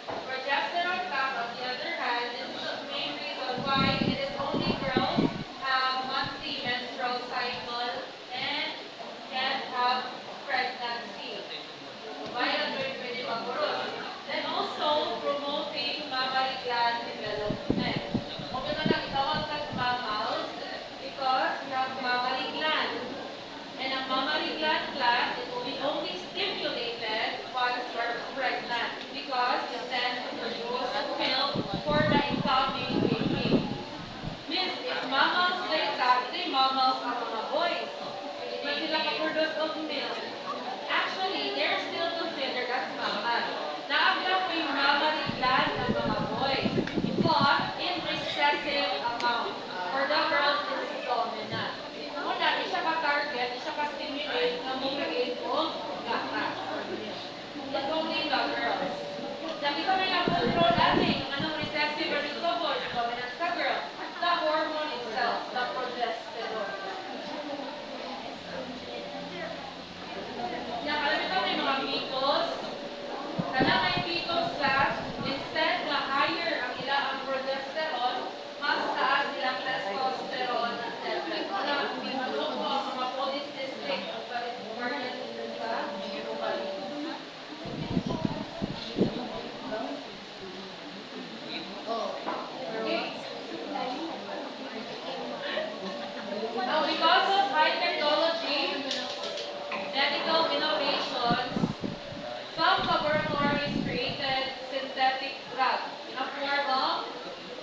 Progesterone class, on the other hand, is the main reason why it is only girls have monthly menstrual cycle and can have pregnancy. Bayan mo yung pwede magurus. Then also, promoting mammary gland development. Okay na lang, itawag ka mammals because we have mammary gland. And ang mammary gland class, it will be only stimulated once you are pregnant because it tends to produce milk for the incoming baby. Miss, if mammals like that, the mammals are mga boys. Hindi ba sila ka-produce of milk? Actually, they're still considered as mammal. Naabla po yung mammary gland ng mga boys. But in recessive amount. For the girls, it's dominant. Una, di siya ka-target, di siya ka-stimulate na mumagin o gatas. It's only the girls. Dami sa may control natin, anong recessive versus the boys, dominant sa girl. The hormone itself, the progesterone. Yan, alam ito may mga fetus. Kaya may fetus class, instead na higher ang ilang progesterone, mas taas ilang testosterone level. Ano po ang mga polycystic ovarian sa ovary. Okay. Now, because of high technology, medical innovations, some laboratories created synthetic drug in a form of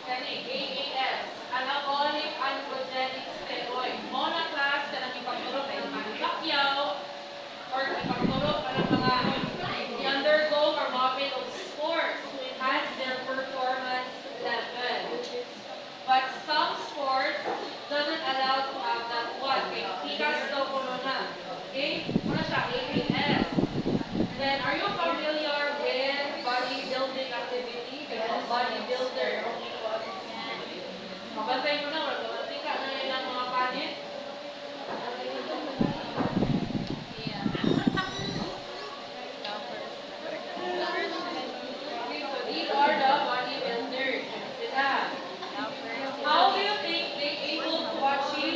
AAS, anabolic androgenic steroid. Mona class na ipagturok ng mga Pacquiao or ipagturok ng mga i-undergo or mga of sports to enhance their performance level. But some sports doesn't allow to have that one. Okay, tikas daw ko na. Okay? Ano siya? AAS. Then, are you familiar with bodybuilding activity? Kaya bodybuilder. Mabantay mo na, wala tika na yun ang mga panit. Okay, so these are the bodybuilders. Sila. How do you think they able to achieve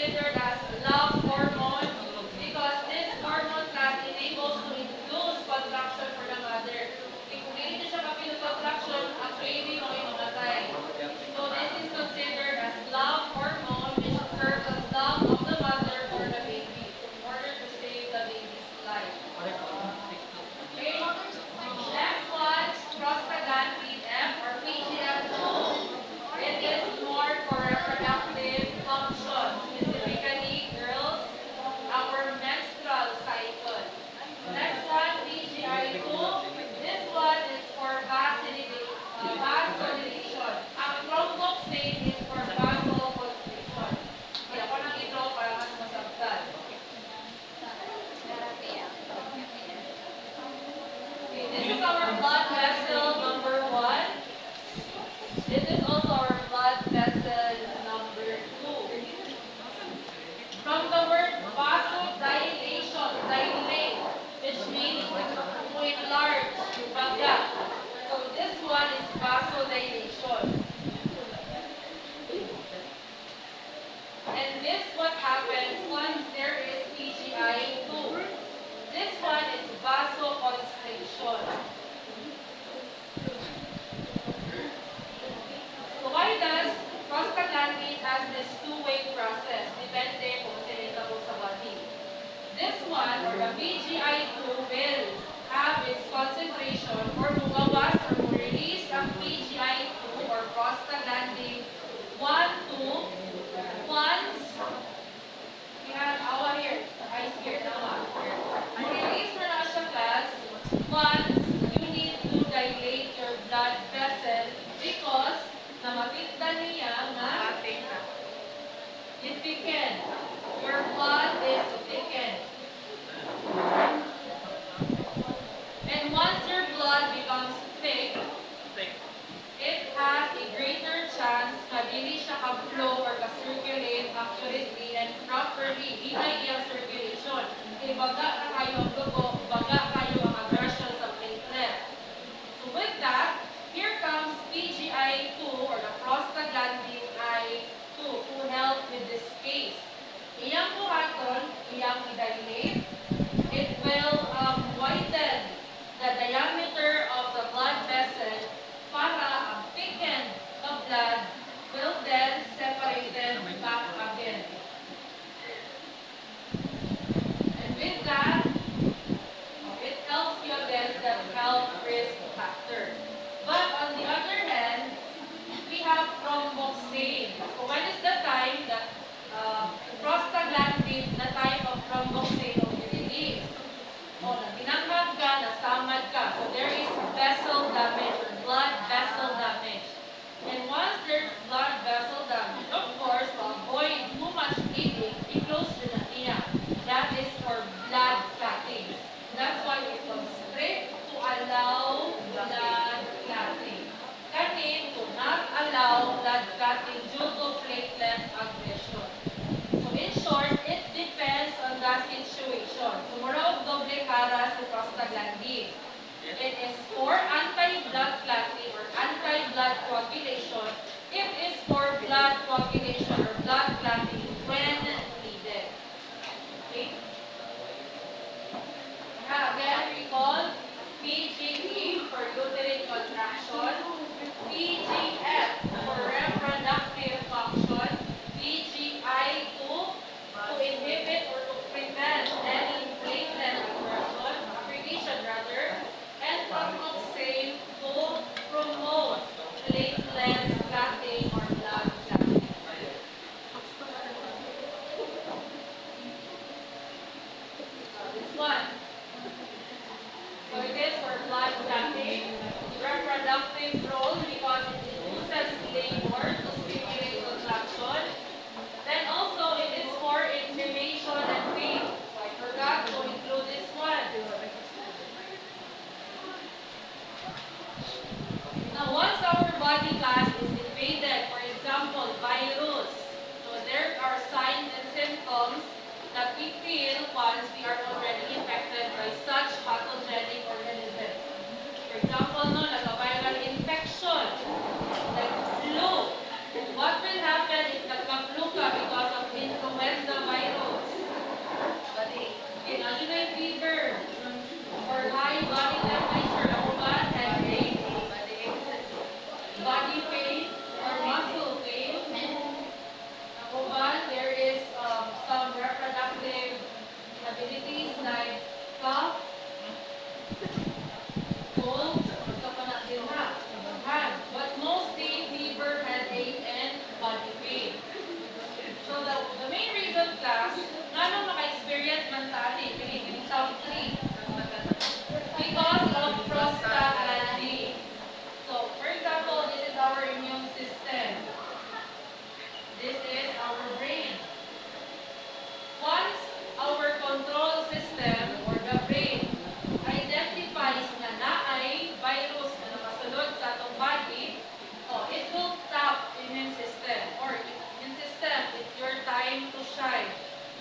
considered as love hormone because this hormone class enables to induce contraction for the mother. Kung hindi siya kapilog contraction, ang baby mo ay mamatay. So this is considered as love hormone which serves as love of the mother for the baby in order to save the baby's life. Okay? Next one, prostaglandin F or PGF2. It is more for reproductive function, specifically girls, our menstrual cycle. Next one, PGI2. This one is for vasodilation. Ang thromboxane is for vasoconstriction. Kaya ko nang ito para mas masabtan. Okay, this is our blood vessel number 1. This is also our blood vessel number 2. From the word vasodilation, dilate, which means to enlarge, to baga. So this one is vasodilation. And this what happens once there is PGI2. This one is vasoconstriction. So why does prostaglandin has this two-way process? Depende kung sinita po sa body. This one, or the PGI2, will have its concentration or lumabas or release ang PGI2 or prostaglandin 1 to once we have our here, the eyes here, nawa. Release na lang siya class once you need to dilate your blood vessel because namakita niya na thicken. Your blood is thickened. And once your blood becomes thick, it has a greater chance na dili siya ka-flow or ka-circulate accurately and properly. Hinay iyang circulation. Kaya baga na kayo ang dugo, baga kayo ang aggression sa platelet. So with that, here comes PGI2 or the prostaglandin I2 to help with this case. Iyang buhaton, iyang i-dilate. It will widen the diameter of the blood vessel para ang thickened of blood will then separated back again. And with that, it helps you against the health risk factor. But on the other hand, we have thromboxane. So when is the time that prostaglandin, the type of thromboxane will be released? O, binanghag ka, nasamad ka. So there is vessel damage or blood vessel damage. And once there's blood vessel damage, of course, to avoid too much bleeding, i-close yun na niya. That is for blood clotting. That's why it was strict to allow blood clotting. Kanin, to not allow blood clotting due to platelet aggression. So in short, it depends on the situation. So mura og doble cara sa prostaglandin. It is for anti-blood clotting or anti-blood coagulation. It is for blood coagulation or blood clotting when needed. Okay? Again, recall PGE for uterine contraction, PGF for reproductive function, PGI2 to inhibit or to prevent any platelet aggregation rather, and thromboxane to promote platelet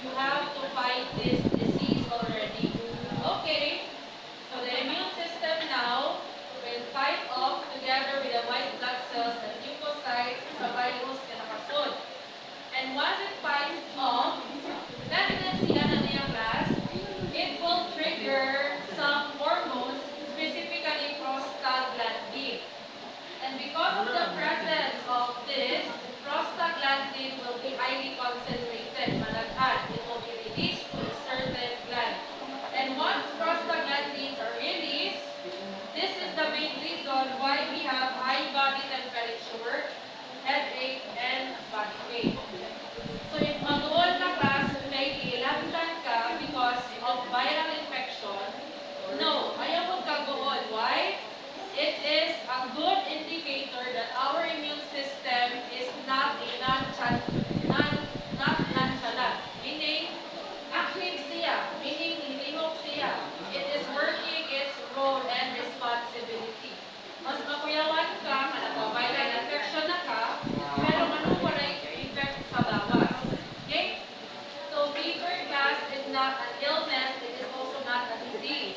you have to fight this disease already. Okay, so the immune system now will fight off together with the white blood cells and leukocytes sa virus na nakasod. And once it fights off, tendency na niya class, it will trigger some hormones, specifically prostaglandin. And because of the presence of this, prostaglandin will be highly concentrated, malaghan. It will be released to a certain gland. And once prostaglandins are released, this is the main reason why we have high body temperature, headache, and body pain. So if manuol na class, may ilantan ka because of viral infection, no, ayaw mo kagoon. Why? It is a good indicator that our immune system is not a not nonchalant, meaning active siya, meaning linihok siya. It is working its role and responsibility. Mas makuyawan ka, naka-viral infection na ka, pero ano wala effect sa bawas. Okay? So fever class is not an illness, it is also not a disease.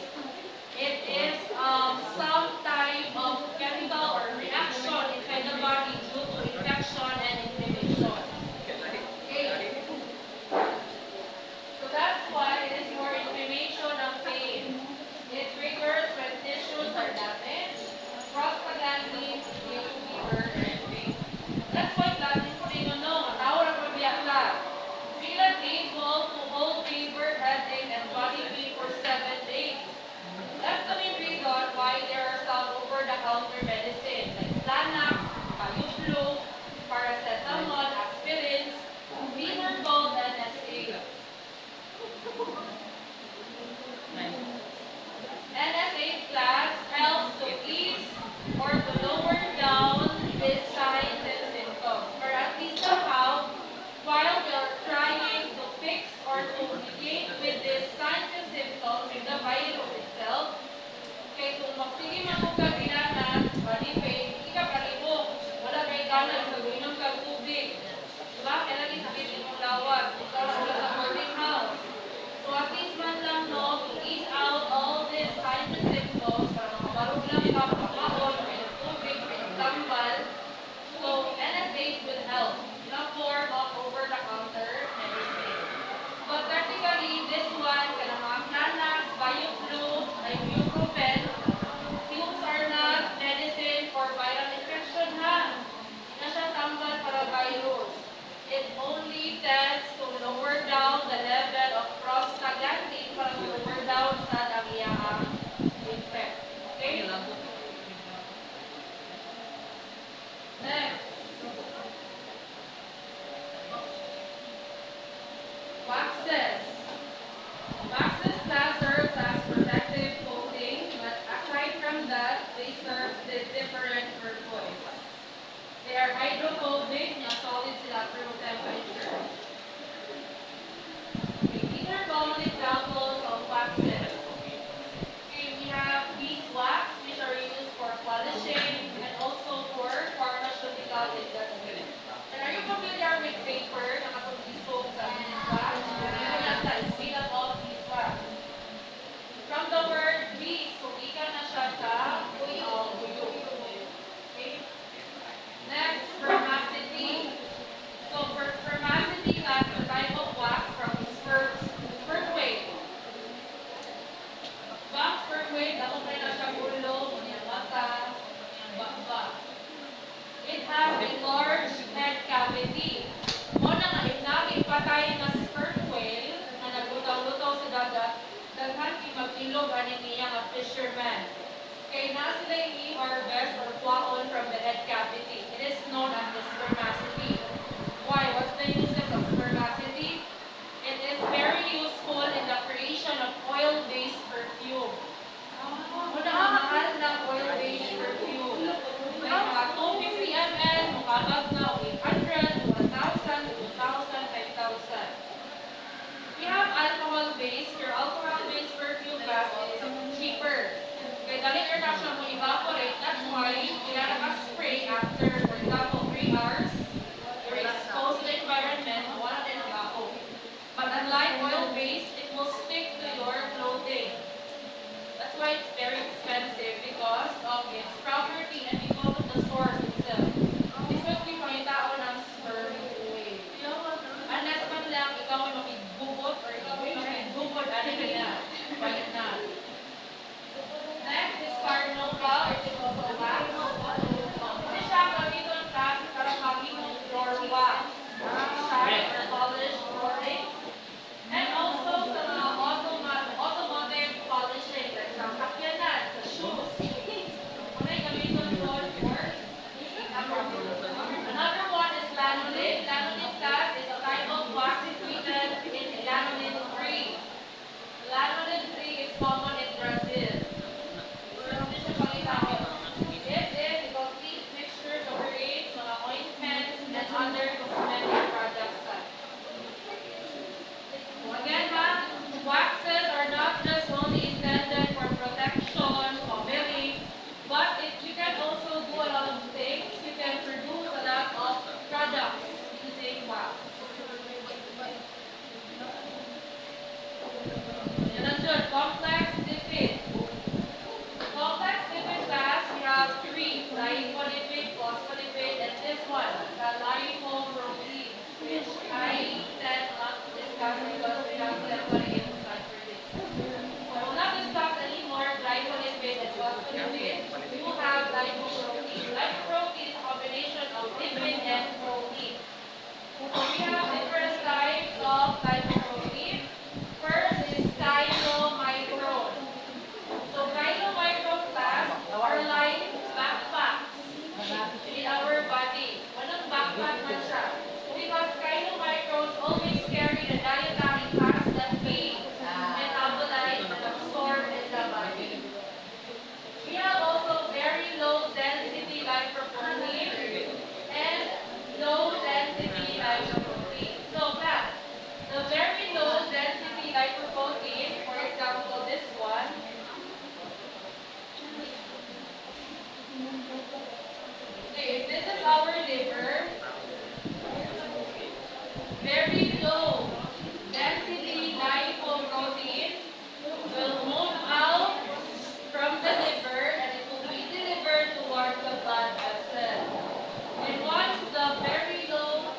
It is some type of chemical or reaction inside the body due to infection and inflammation. liver, very low density lipoprotein will move out from the liver and it will be delivered towards the blood vessel. And once the very low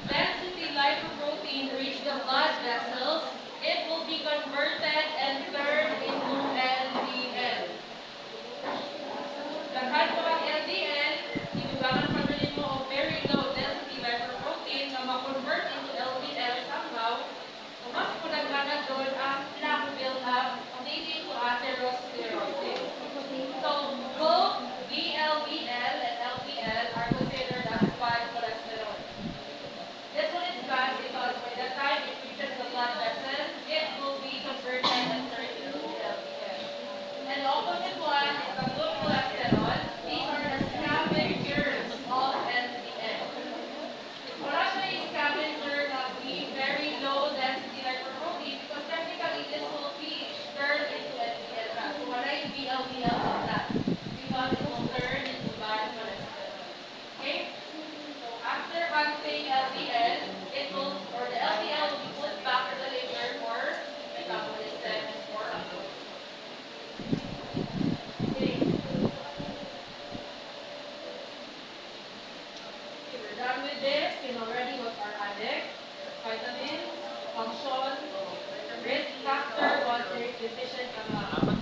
density lipoprotein reach the blood vessels, it will be converted and turned into LDL. Daghan pa ang LDL, inugangan pa rin mo o very low density lipoprotein na ma-convert into LDL somehow, mas punagana doon ang plaque build-up leading to atherosclerosis. So, both VLDL and LDL are considered as bad cholesterol. This one is bad because by the time it reaches the blood vessel, it will be converted and turned into LDL. And the opposite one is the good cholesterol. These are the scavengers of LDL. Wala siya yung scavenger na be very low density lipoprotein because technically this will be turned into LDL. So wala yung VLDL of that because it will turn into bad cholesterol. Okay? So after hunting LDL, it will, or the LDL will be put back to the liver for metabolism or absorption. Okay. Okay, we're done with this. You know already what are added. Vitamins, function, risk factor, water deficient ka mga.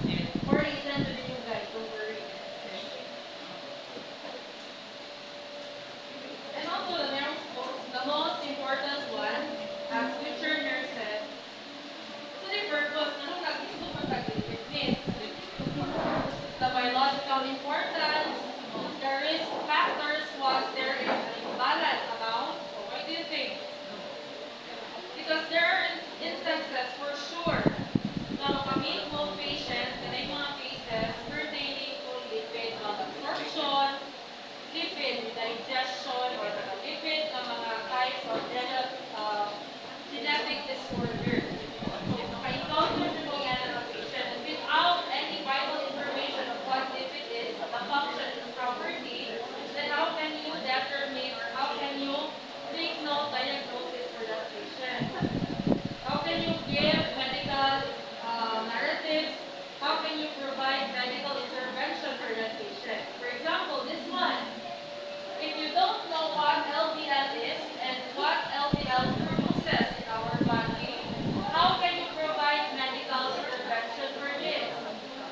For reason to you guys, don't worry. And also the most important one, as future nurses, so the purpose na nung nag-gusto mag-fitness. The biological importance, the risk factors was there is an imbalance amount. What do you think? Because there are instances for sure na makamit mo patient na may mga cases pertaining to lipid malabsorption, lipid digestion, or lipid na mga types of genetic disorder. So, maka-encounter mo yan ng patient. And without any vital information of what lipid is, the function and property, then how can you determine or how can you make no diagnosis for that patient? How can you give medical narratives? How can you provide medical intervention for that patient? For example, this one. If you don't know what LDL is and what LDL produces in our body, how can you provide medical intervention for this?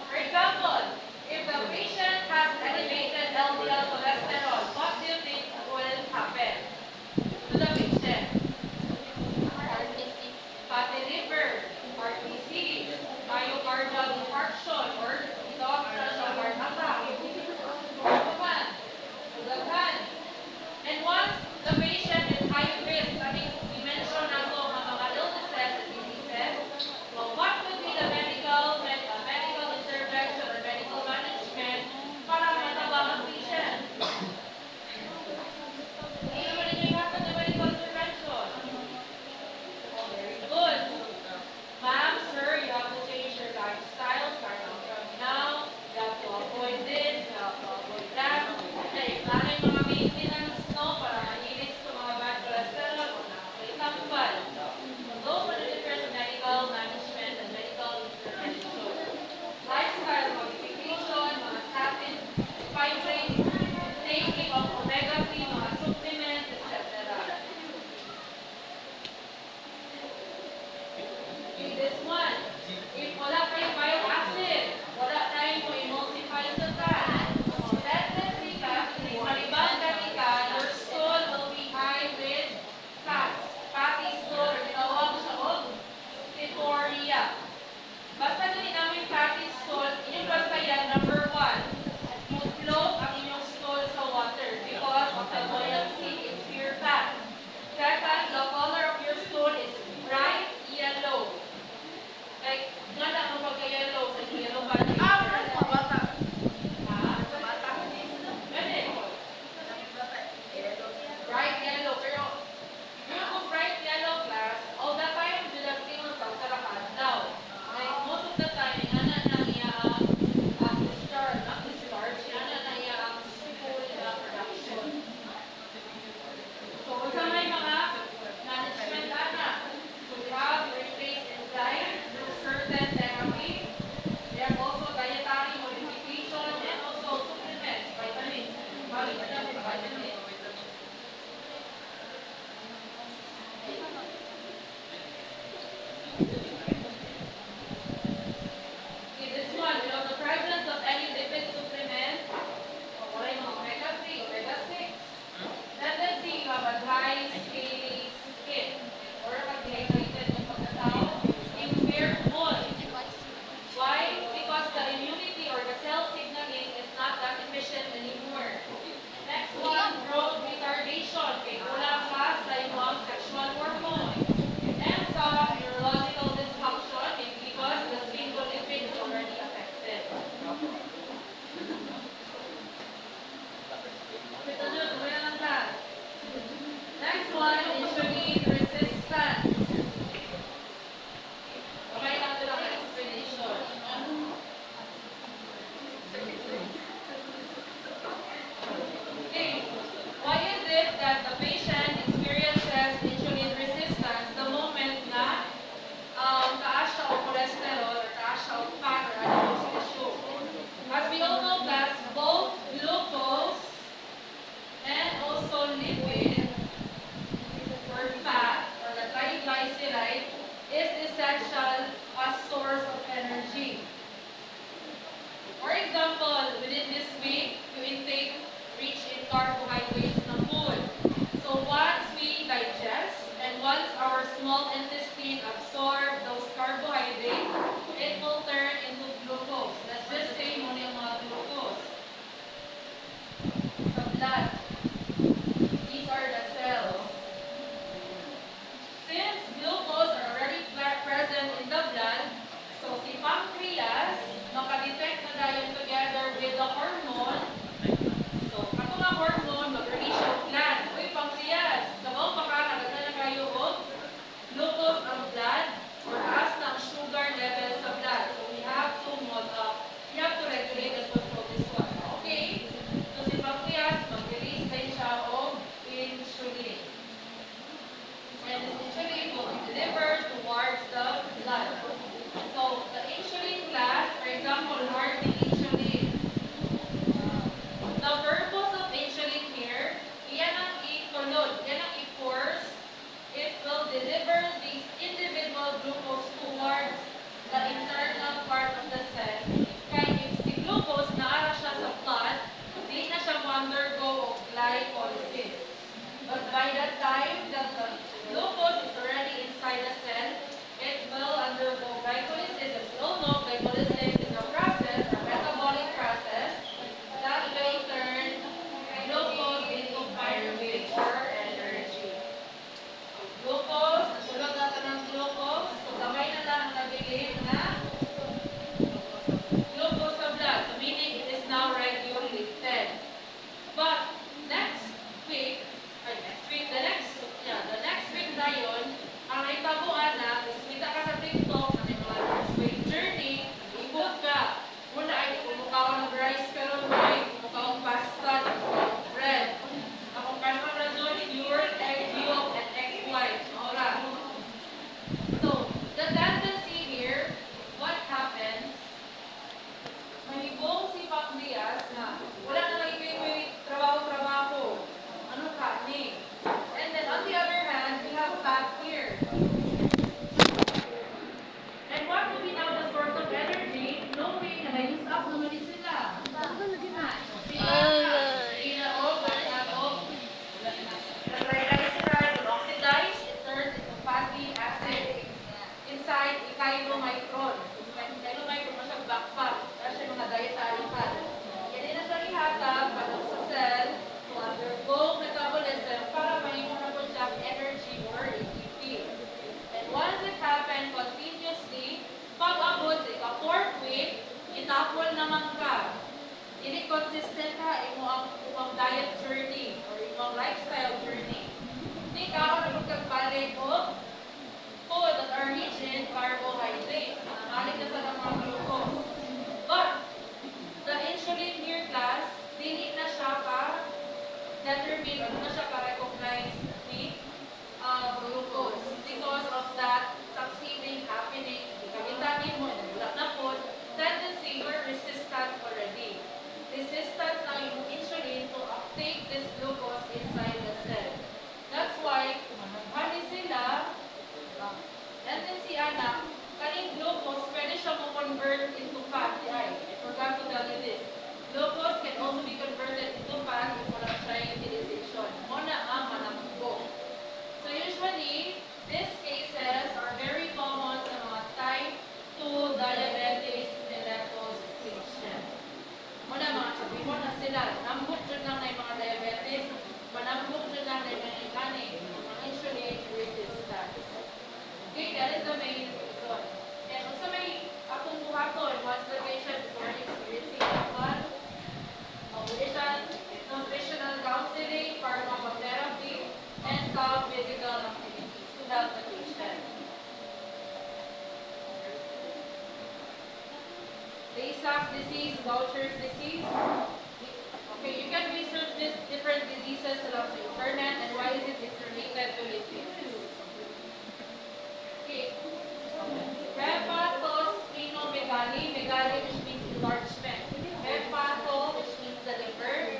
For example, if the patient has elevated LDL cholesterol, what do you think will happen to the patient? Heart disease. Fatty liver, heart disease, myocardial infarction, or itawag na siya heart attack. Ano pa? Ugatan. And once the patient is high risk, I mean, we mentioned na ito mga illnesses and diseases, well, what would be the medical intervention or medical management para matabang ang patient? Hindi naman ninyo ihatag ng medical intervention. Very good. Ma'am, sir, you have to change your lifestyle starting from now. You have to avoid this, you have to avoid that. Okay, plano yung mga maintenance, no, para malinis sa mga bad cholesterol o nakakalitambal. So those are the difference of medical management and medical intervention. Lifestyle modification, mga statins, fibrates, taking of omega-3, mga supplements, etc. In this one, if wala kayong bile acid, wala tayong mo emulsify sa fat, definitely ka, malibang gani ka, your stool will be high with fats. Fatty stool, or tinawag siya o steatoria. Basta gani namin fatty stool, inyong bantayan, number 1, you float ang inyong stool sa water because of the buoyancy, it's pure fat. Second, the color of your stool is bright yellow. Like, nga na, one, insulin resistance. Okay, ito lang ang explanation. Okay, why is it that the patient experiences insulin resistance the moment na taas siya o cholesterol or taas siya o fat or adipose tissue? As we all know, that's both glucose and also lipid Tay-Sachs disease, Gaucher's disease. Okay, you can research these different diseases along the internet and why is it related to lipids. Okay. Hepatosplenomegaly, megaly which means enlargement. Hepato which means the liver.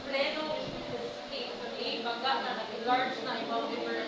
Spleno which means the spleen. So may baga na nag-enlarge na ibang liver